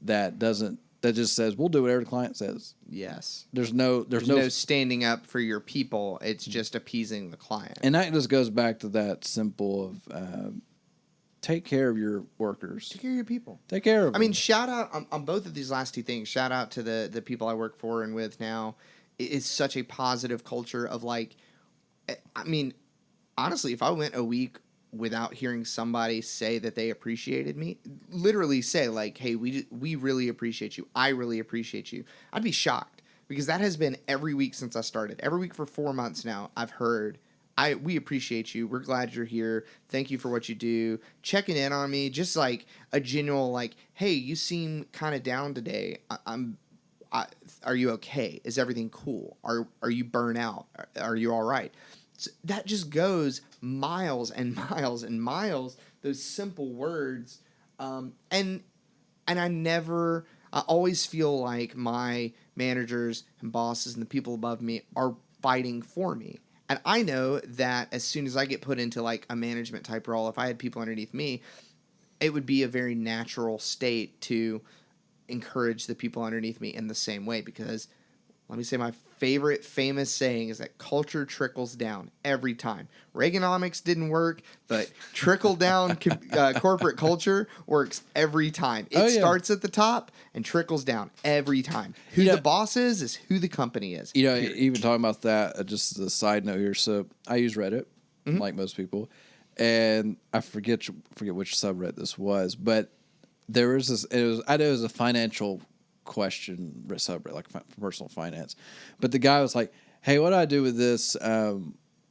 that just says we'll do whatever the client says. Yes. There's no no standing up for your people. It's just appeasing the client. and that just goes back to that simple of take care of your workers. Take care of your people. Take care of them. I mean, shout out on both of these last two things. Shout out to the people I work for and with now. It's such a positive culture of like, I mean, honestly, if I went a week without hearing somebody say that they appreciated me, literally say like, hey, we really appreciate you. I really appreciate you. I'd be shocked because that has been every week since I started. Every week for 4 months now, I've heard, we appreciate you. We're glad you're here. Thank you for what you do. Checking in on me, just like a genuine like, hey, you seem kind of down today. Are you okay? Is everything cool? Are you burnt out? Are you all right? So that just goes miles and miles and miles. Those simple words, and I always feel like my managers and bosses and the people above me are fighting for me. And I know that as soon as I get put into like a management type role, if I had people underneath me, it would be a very natural state to encourage the people underneath me in the same way. Because let me say my favorite famous saying is that culture trickles down every time. Reaganomics didn't work, but trickle down corporate culture works every time. It starts at the top and trickles down every time. Who the boss is who the company is. You know, even talking about that, just as a side note here. So I use Reddit, like most people, and I forget which subreddit this was, but there was this. I know it was a financial question subreddit, like personal finance, but the guy was like, "Hey, what do I do with this?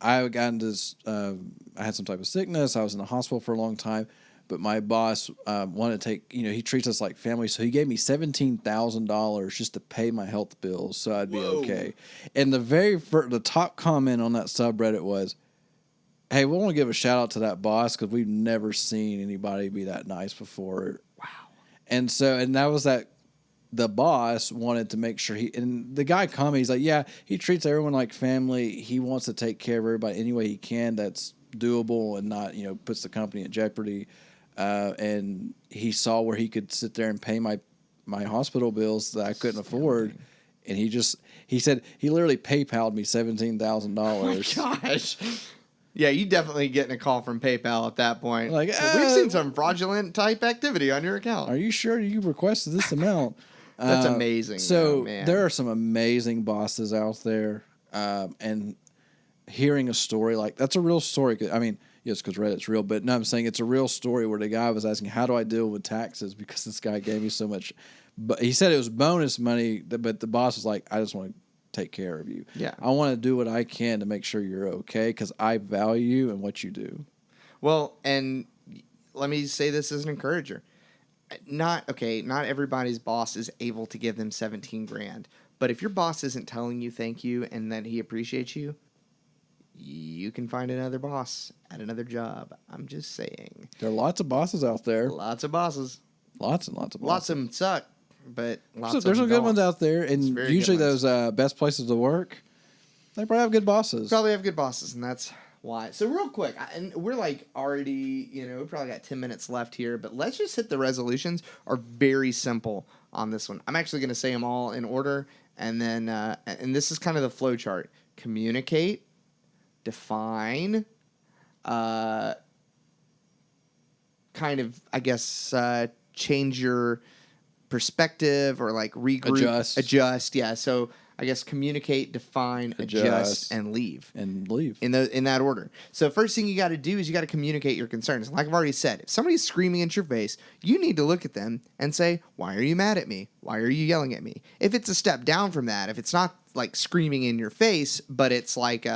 I got into this. I had some type of sickness. I was in the hospital for a long time." But my boss wanted to take, he treats us like family. So he gave me $17,000 just to pay my health bills so I'd be okay. And the top comment on that subreddit was, hey, we want to give a shout out to that boss because we've never seen anybody be that nice before. Wow. And that was the boss wanted to make sure and the guy commented, he's like, yeah, he treats everyone like family. He wants to take care of everybody any way he can that's doable and not, puts the company at jeopardy. And he saw where he could sit there and pay my hospital bills that I couldn't afford. And he said he literally PayPal'd me $17,000. Oh my gosh. Yeah, you definitely getting a call from PayPal at that point. Like, we've seen some fraudulent type activity on your account. Are you sure you requested this amount? That's amazing. So man. There are some amazing bosses out there. And hearing a story like that's a real story. I mean, yes, because Reddit's real, but no, I'm saying it's a real story where the guy was asking, how do I deal with taxes? Because this guy gave me so much. But he said it was bonus money, but the boss was like, I just want to take care of you. Yeah. I want to do what I can to make sure you're okay because I value you and what you do. Well, and let me say this as an encourager. Not everybody's boss is able to give them 17 grand. But if your boss isn't telling you thank you and that he appreciates you, you can find another boss at another job. I'm just saying. There are lots of bosses out there. Lots of bosses. Lots and lots of bosses. Lots of them suck, but lots of them there's some good don't. ones out there, and usually those best places to work, they probably have good bosses. Probably have good bosses, and that's why. So real quick, and we're like already, we probably got 10 minutes left here, but let's just hit the resolutions. Are very simple on this one. I'm actually going to say them all in order, and then and this is kind of the flow chart. Communicate. Define, kind of, I guess, change your perspective or like regroup, adjust. Yeah. So I guess communicate, define, adjust, and leave. In that order. So first thing you got to do is you got to communicate your concerns. Like I've already said, if somebody's screaming at your face, you need to look at them and say, why are you mad at me? Why are you yelling at me? If it's a step down from that, if it's not like screaming in your face, but it's like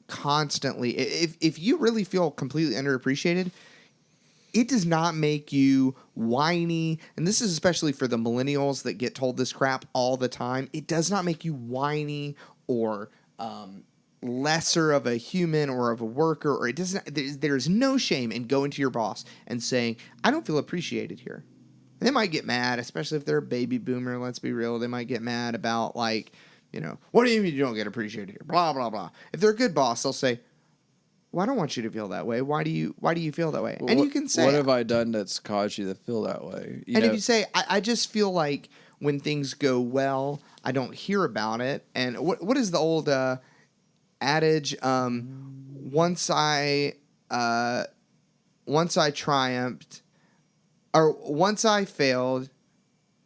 constantly, if you really feel completely underappreciated, it does not make you whiny. And this is especially for the millennials that get told this crap all the time. It does not make you whiny or lesser of a human or of a worker, or it doesn't. There's no shame in going to your boss and saying, I don't feel appreciated here. And they might get mad, especially if they're a baby boomer. Let's be real. They might get mad about like, what do you mean you don't get appreciated here? Blah, blah, blah. If they're a good boss, they'll say, well, I don't want you to feel that way. Why do you feel that way? And you can say, what have I done that's caused you to feel that way? and if you say, I just feel like when things go well, I don't hear about it. And what is the old adage? Once I triumphed, or once I failed,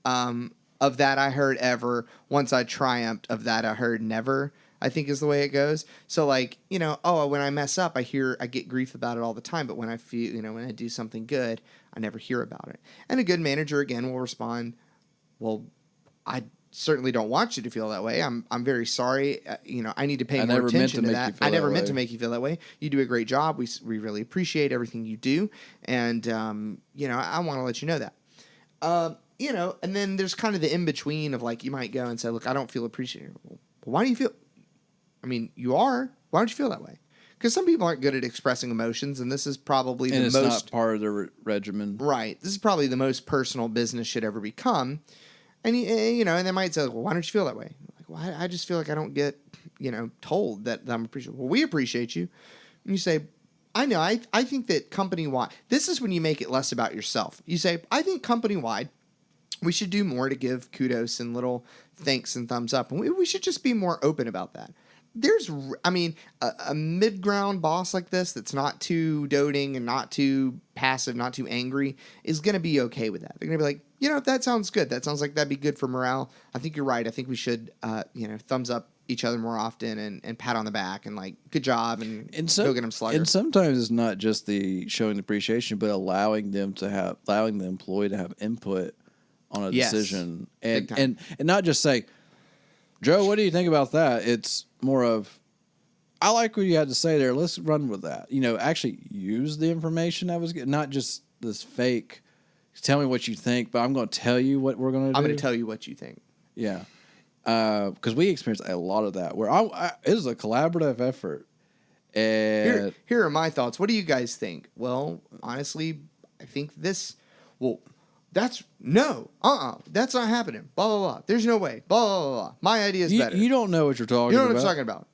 of that I heard ever. Once I triumphed, of that I heard never. I think is the way it goes. So like, when I mess up, I get grief about it all the time. But when I feel, when I do something good, I never hear about it. And a good manager again will respond, well, I certainly don't want you to feel that way. I'm very sorry. I need to pay more attention to that. I never meant to make you feel that way. You do a great job. We really appreciate everything you do. And, I want to let you know that. And then there's kind of the in-between of like, you might go and say, look, I don't feel appreciated. Well, why do you feel... I mean, you are. Why don't you feel that way? Because some people aren't good at expressing emotions, and this is probably the most... And it's not part of the regimen. Right. This is probably the most personal business should ever become. And, and they might say, well, why don't you feel that way? Like, well, I just feel like I don't get, told that I'm appreciated. Well, we appreciate you. And you say, I know, I think that company-wide... This is when you make it less about yourself. You say, I think company-wide, we should do more to give kudos and little thanks and thumbs up. And we should just be more open about that. There's, a mid-ground boss like this that's not too doting and not too passive, not too angry, is going to be okay with that. They're going to be like, that sounds good. That sounds like that'd be good for morale. I think you're right. I think we should, thumbs up each other more often and pat on the back and like, good job and go get them slugger. And sometimes it's not just the showing appreciation, but allowing the employee to have input on a decision. And not just say, Joe, what do you think about that? It's more of, I like what you had to say there. Let's run with that. Actually use the information I was getting, not just this fake, tell me what you think, but I'm going to tell you what we're going to do. I'm going to tell you what you think. Yeah. Because we experienced a lot of that where it was a collaborative effort. And here are my thoughts. What do you guys think? Well, honestly, I think that's not happening. Blah, blah, blah. There's no way. Blah, blah, blah, blah. My idea is better. You don't know what you're talking about. You don't know what I'm talking about.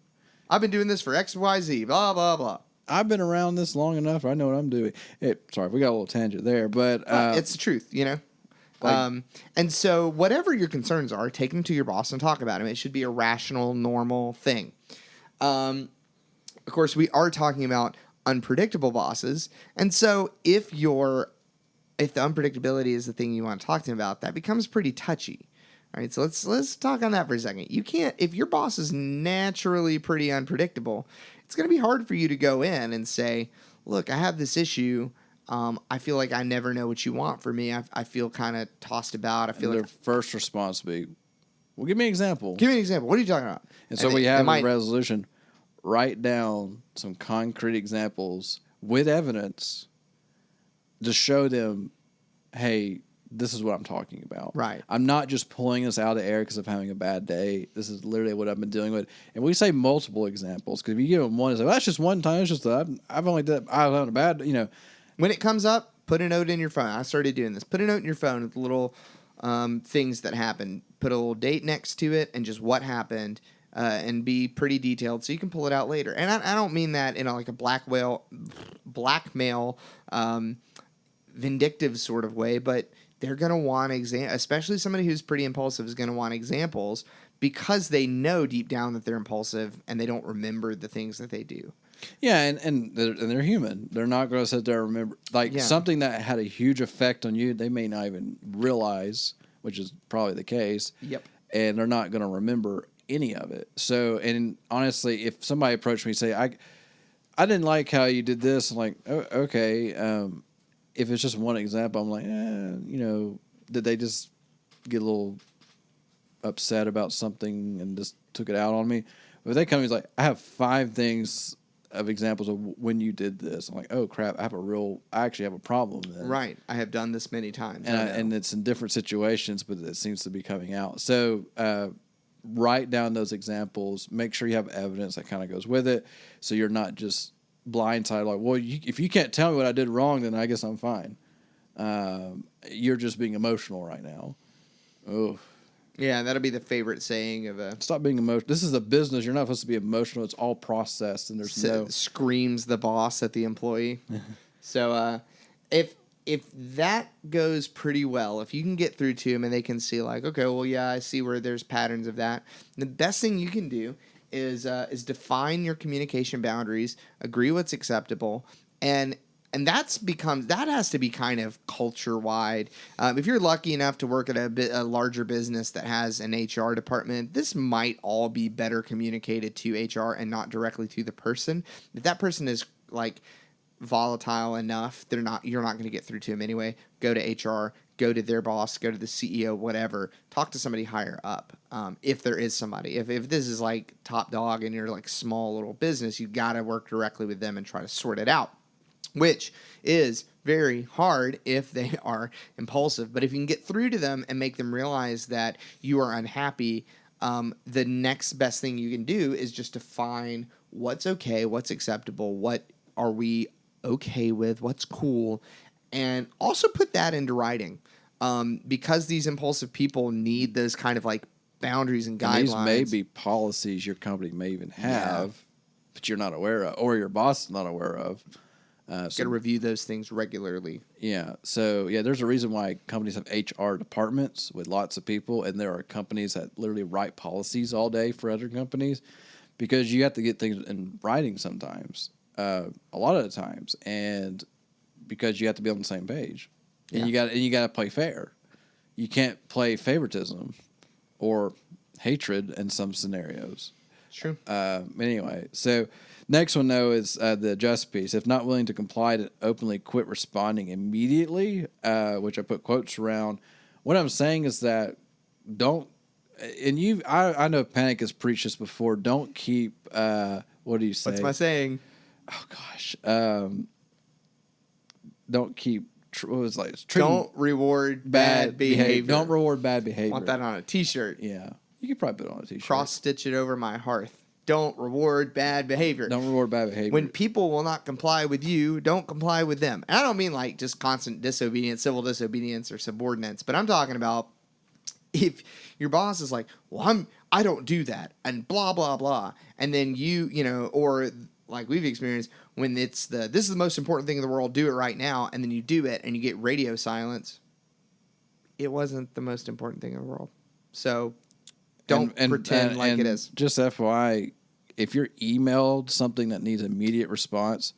I've been doing this for X, Y, Z. Blah, blah, blah. I've been around this long enough. I know what I'm doing. Sorry, we got a little tangent there, but it's the truth, and so whatever your concerns are, take them to your boss and talk about them. It should be a rational, normal thing. Of course, we are talking about unpredictable bosses, and so if the unpredictability is the thing you want to talk to them about, that becomes pretty touchy. All right, so let's talk on that for a second. You can't, if your boss is naturally pretty unpredictable, it's going to be hard for you to go in and say, look, I have this issue. I feel like I never know what you want from me. I feel kind of tossed about. I feel their like first response would be, well, give me an example. Give me an example. What are you talking about? And so we have a resolution. Write down some concrete examples with evidence to show them, hey, this is what I'm talking about. Right. I'm not just pulling this out of the air because I'm having a bad day. This is literally what I've been dealing with. And we say multiple examples because if you give them one, it's like, well, that's just one time. It's just I've only done, I've had a bad, When it comes up, put a note in your phone. I started doing this. Put a note in your phone with little things that happened. Put a little date next to it and just what happened. And be pretty detailed so you can pull it out later. And I don't mean that in like a blackmail, vindictive sort of way, but they're going to want especially somebody who's pretty impulsive is going to want examples because they know deep down that they're impulsive and they don't remember the things that they do. Yeah, and they're human. They're not going to sit there and remember something that had a huge effect on you. They may not even realize, which is probably the case. Yep. And they're not going to remember any of it. So, and honestly, if somebody approached me and say, I didn't like how you did this, I'm like, oh, okay. If it's just one example, I'm like, did they just get a little upset about something and just took it out on me? But if they come, he's like, I have 5 things of examples of when you did this. I'm like, oh crap, I actually have a problem then. Right. I have done this many times. And it's in different situations, but it seems to be coming out. So, write down those examples, make sure you have evidence that kind of goes with it. So you're not just blindsided like, well, if you can't tell me what I did wrong, then I guess I'm fine. You're just being emotional right now. Oh, Yeah, that'll be the favorite saying of a Stop being emotional. This is a business. You're not supposed to be emotional. It's all processed, and there's no. screams the boss at the employee. So if that goes pretty well, if you can get through to them and they can see like, okay, well, yeah, I see where there's patterns of that. The best thing you can do is define your communication boundaries, agree what's acceptable, and that has to be kind of culture wide. If you're lucky enough to work at a larger business that has an HR department, this might all be better communicated to HR and not directly to the person. If that person is like volatile enough, you're not going to get through to them anyway. Go to HR, go to their boss, go to the CEO, whatever. Talk to somebody higher up. If there is somebody, if this is like top dog and you're like small little business, you got to work directly with them and try to sort it out, which is very hard if they are impulsive. But if you can get through to them and make them realize that you are unhappy, the next best thing you can do is just define what's okay, what's acceptable, what are we okay with, what's cool, and also put that into writing. Because these impulsive people need those kind of like boundaries and guidelines. And these may be policies your company may even have, but you're not aware of, or your boss is not aware of. Got to review those things regularly. Yeah. So, there's a reason why companies have HR departments with lots of people, and there are companies that literally write policies all day for other companies because you have to get things in writing sometimes, a lot of the times, and because you have to be on the same page. And you got to play fair. You can't play favoritism or hatred in some scenarios. True. Anyway, so next one, though, is the just piece. If not willing to comply, to openly quit responding immediately, which I put quotes around. What I'm saying is that don't, and I know Panic has preached this before, don't keep, what do you say? What's my saying? Oh, gosh. Don't keep, what was it like? Don't reward bad behavior. Don't reward bad behavior. Want that on a t-shirt. Yeah. You could probably put it on a t-shirt. Cross-stitch it over my hearth. Don't reward bad behavior. Don't reward bad behavior. When people will not comply with you, don't comply with them. And I don't mean like just constant disobedience, civil disobedience, or subordinates, but I'm talking about if your boss is like, well, I don't do that, and blah, blah, blah, and then or like we've experienced when it's this is the most important thing in the world, do it right now, and then you do it and you get radio silence. It wasn't the most important thing in the world. So don't pretend like it is. Just FYI, if you're emailed something that needs immediate response,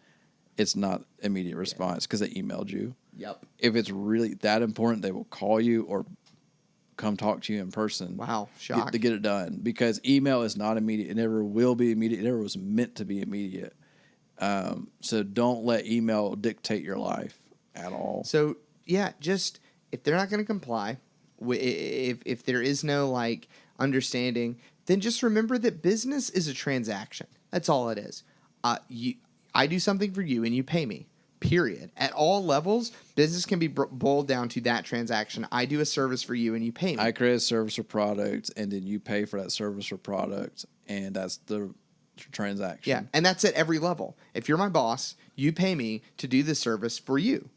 it's not immediate response because they emailed you. Yep. If it's really that important, they will call you or come talk to you in person. Wow, shock. To get it done, because email is not immediate. It never will be immediate. It never was meant to be immediate. So don't let email dictate your life at all. So just if they're not going to comply, if there is no like understanding, then just remember that business is a transaction. That's all it is. I do something for you and you pay me. Period. At all levels, business can be boiled down to that transaction. I do a service for you and you pay me. I create a service or product, and then you pay for that service or product, and that's the transaction. Yeah, and that's at every level. If you're my boss, you pay me to do the service for you,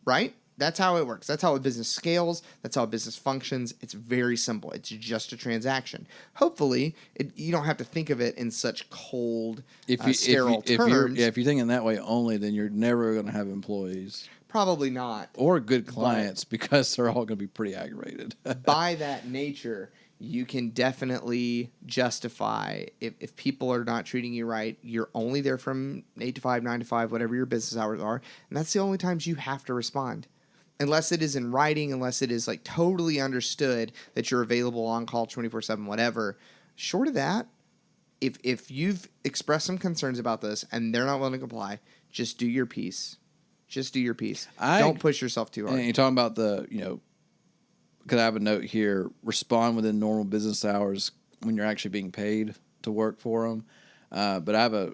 right? That's how it works. That's how a business scales. That's how a business functions. It's very simple. It's just a transaction. Hopefully, you don't have to think of it in such cold, sterile terms. If you're thinking that way only, then you're never going to have employees. Probably not. Or good clients, because they're all going to be pretty aggravated. By that nature, you can definitely justify if people are not treating you right, you're only there from 8 to 5, 9 to 5, whatever your business hours are, and that's the only times you have to respond. Unless it is in writing, unless it is like totally understood that you're available on call 24/7, whatever. Short of that, if you've expressed some concerns about this and they're not willing to comply, just do your piece. Just do your piece. Don't push yourself too hard. And you're talking about because I have a note here, respond within normal business hours when you're actually being paid to work for them. But I have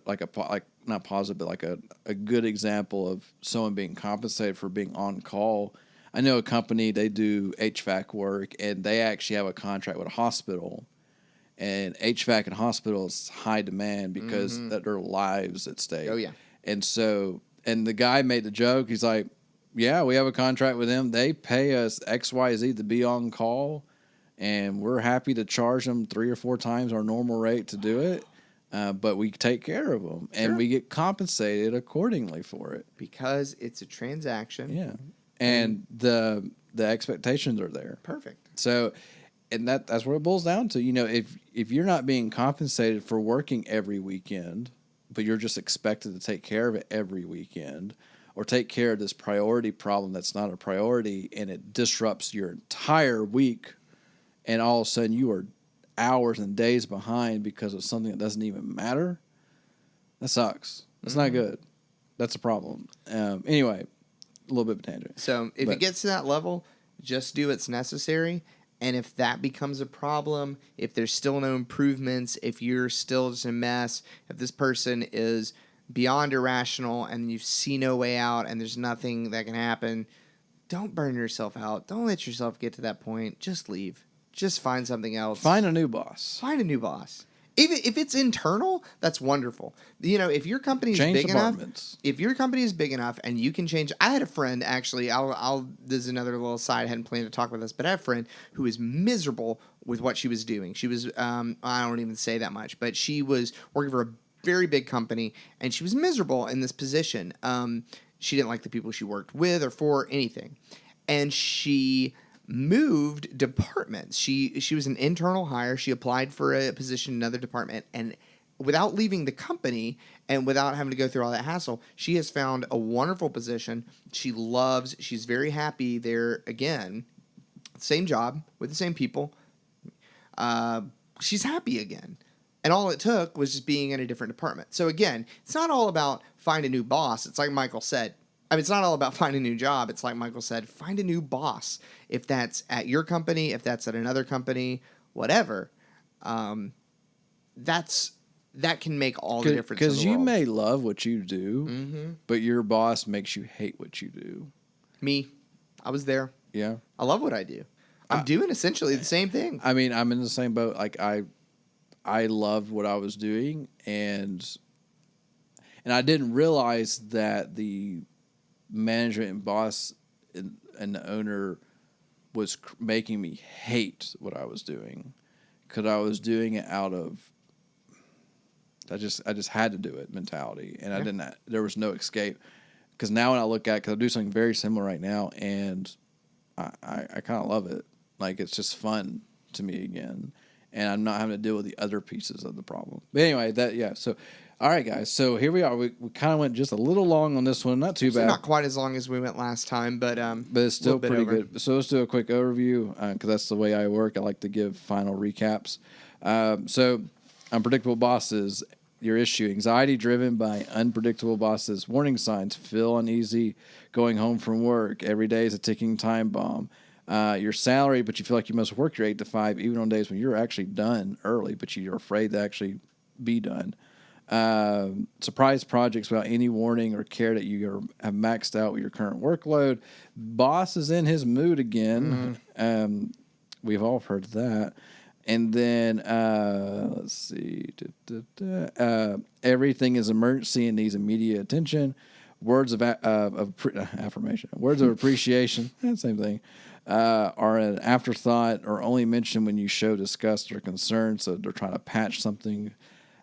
not positive, but like a good example of someone being compensated for being on call. I know a company, they do HVAC work, and they actually have a contract with a hospital. And HVAC and hospital is high demand because that there are lives at stake. Oh, yeah. And so, and the guy made the joke. He's like, yeah, we have a contract with them. They pay us XYZ to be on call. and we're happy to charge them 3 or 4 times our normal rate to do it. But we take care of them, and Sure. we get compensated accordingly for it. Because it's a transaction. Yeah, and the expectations are there. Perfect. So, and that's what it boils down to. If you're not being compensated for working every weekend, but you're just expected to take care of it every weekend, or take care of this priority problem that's not a priority, and it disrupts your entire week, and all of a sudden you are hours and days behind because of something that doesn't even matter, that sucks. That's not good. That's a problem. Anyway, a little bit of a tangent. So if it gets to that level, just do what's necessary. And if that becomes a problem, if there's still no improvements, if you're still just a mess, if this person is beyond irrational and you see no way out and there's nothing that can happen, don't burn yourself out. Don't let yourself get to that point. Just leave. Just find something else. Find a new boss. Find a new boss. Even if it's internal, that's wonderful. If your company is big enough, and you can change. I had a friend actually. This is another little side. I hadn't planned to talk about this, but I had a friend who was miserable with what she was doing. She was I don't even say that much, but she was working for a very big company, and she was miserable in this position. She didn't like the people she worked with or for, anything, and she moved departments. She was an internal hire. She applied for a position in another department, and without leaving the company and without having to go through all that hassle, she has found a wonderful position. She's very happy there again. Same job with the same people. She's happy again. And all it took was just being in a different department. So again, it's not all about find a new boss. It's like Michael said. It's not all about finding a new job. It's like Michael said, find a new boss. If that's at your company, if that's at another company, whatever, that can make all the difference in the Because you world. may love what you do, but your boss makes you hate what you do. Me, I was there. Yeah. I love what I do. I'm doing essentially the same thing. I mean, I'm in the same boat. Like I loved what I was doing, and I didn't realize that the management and boss and the owner was making me hate what I was doing, because I was doing it out of I just had to do it mentality, and I didn't. There was no escape, because now when I look at it, because I do something very similar right now, and I kind of love it. Like, it's just fun to me again, and I'm not having to deal with the other pieces of the problem. But anyway, so. All right, guys. So here we are. We kind of went just a little long on this one. Not too bad. Not quite as long as we went last time, but it's still pretty good. So let's do a quick overview, because that's the way I work. I like to give final recaps. So unpredictable bosses, your issue: anxiety driven by unpredictable bosses. Warning signs: feel uneasy going home from work. Every day is a ticking time bomb. Your salary, but you feel like you must work your 8 to 5 even on days when you're actually done early, but you're afraid to actually be done. Surprise projects without any warning or care that you have maxed out with your current workload. Boss is in his mood again. We've all heard that. And then, let's see. Everything is emergency and needs immediate attention. Words of affirmation. Words of appreciation. Same thing. Are an afterthought or only mentioned when you show disgust or concern. So they're trying to patch something.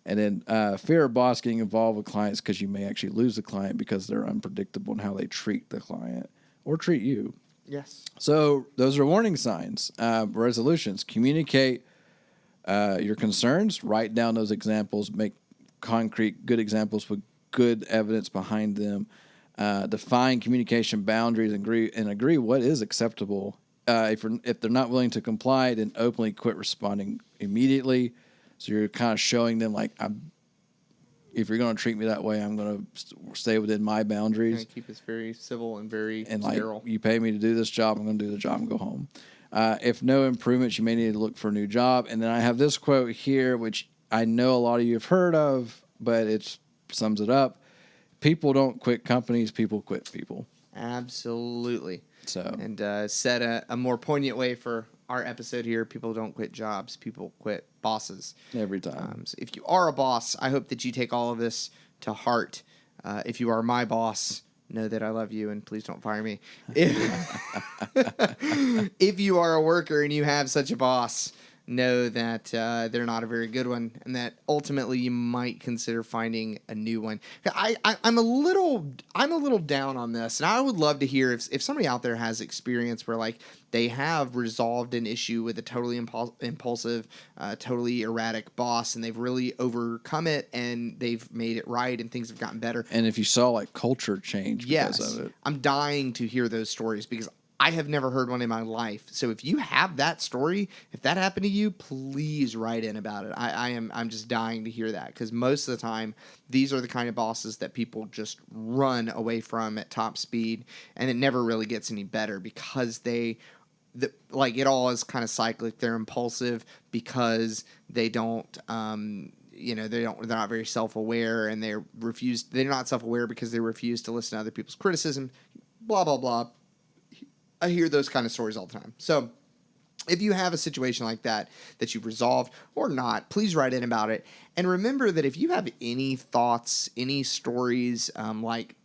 And then fear of boss getting involved with clients, because you may actually lose the client because they're unpredictable in how they treat the client or treat you. yes. So those are warning signs. Resolutions: communicate your concerns, write down those examples, make concrete, good examples with good evidence behind them. Define communication boundaries and agree what is acceptable. If they're not willing to comply, then openly quit responding immediately. So you're kind of showing them, like, if you're going to treat me that way, I'm going to stay within my boundaries. Keep this very civil and very sterile. like, you pay me to do this job, I'm going to do the job and go home. If no improvements, you may need to look for a new job. And then I have this quote here, which I know a lot of you have heard of, but it sums it up. People don't quit companies, people quit people. Absolutely. So, and said a more poignant way for our episode here: people don't quit jobs, people quit bosses. Every time. So if you are a boss, I hope that you take all of this to heart. If you are my boss, know that I love you and please don't fire me. If you are a worker and you have such a boss, know that they're not a very good one, and that ultimately you might consider finding a new one. I'm a little down on this, and I would love to hear if somebody out there has experience where like they have resolved an issue with a totally impulsive, totally erratic boss, and they've really overcome it and they've made it right, and things have gotten better. And if you saw like culture change because of it, I'm dying to hear those stories because I have never heard one in my life. So if you have that story, if that happened to you, please write in about it. I'm just dying to hear that, because most of the time these are the kind of bosses that people just run away from at top speed, and it never really gets any better because like it all is kind of cyclic. They're impulsive because they don't they're not very self-aware, and they're not self-aware because they refuse to listen to other people's criticism, blah blah blah. I hear those kind of stories all the time. So if you have a situation like that you've resolved or not, please write in about it. And remember that if you have any thoughts, any stories, like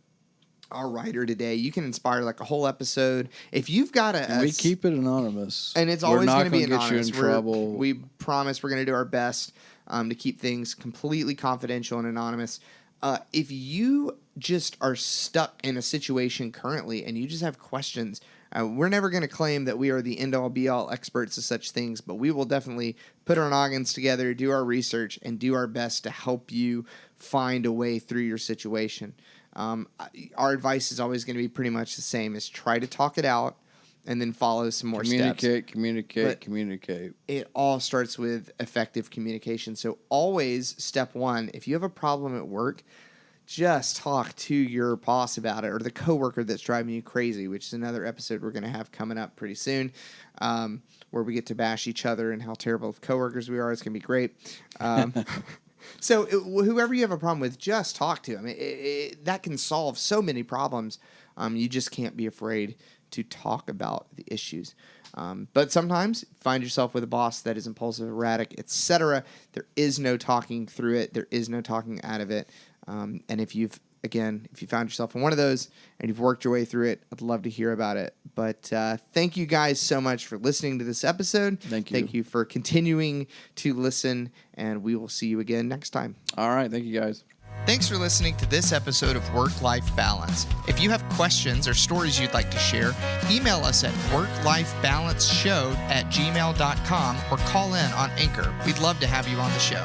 our writer today, you can inspire like a whole episode. If you've got we keep it anonymous, and it's always going to be anonymous. Get you in trouble. We promise we're going to do our best to keep things completely confidential and anonymous. If you just are stuck in a situation currently and you just have questions, we're never going to claim that we are the end-all, be-all experts of such things, but we will definitely put our noggins together, do our research, and do our best to help you find a way through your situation. Our advice is always going to be pretty much the same: is try to talk it out and then follow some more steps. Communicate. It all starts with effective communication. So always, step one, if you have a problem at work, just talk to your boss about it, or the coworker that's driving you crazy, which is another episode we're going to have coming up pretty soon, where we get to bash each other and how terrible of coworkers we are. It's going to be great. So whoever you have a problem with, just talk to them. That can solve so many problems. You just can't be afraid to talk about the issues. But sometimes find yourself with a boss that is impulsive, erratic, etc. There is no talking through it. There is no talking out of it. And if you found yourself in one of those and you've worked your way through it, I'd love to hear about it. But thank you guys so much for listening to this episode. Thank you. Thank you for continuing to listen, and we will see you again next time. All right. Thank you, guys. Thanks for listening to this episode of Work-Life Balance. If you have questions or stories you'd like to share, email us at worklifebalanceshow@gmail.com or call in on Anchor. We'd love to have you on the show.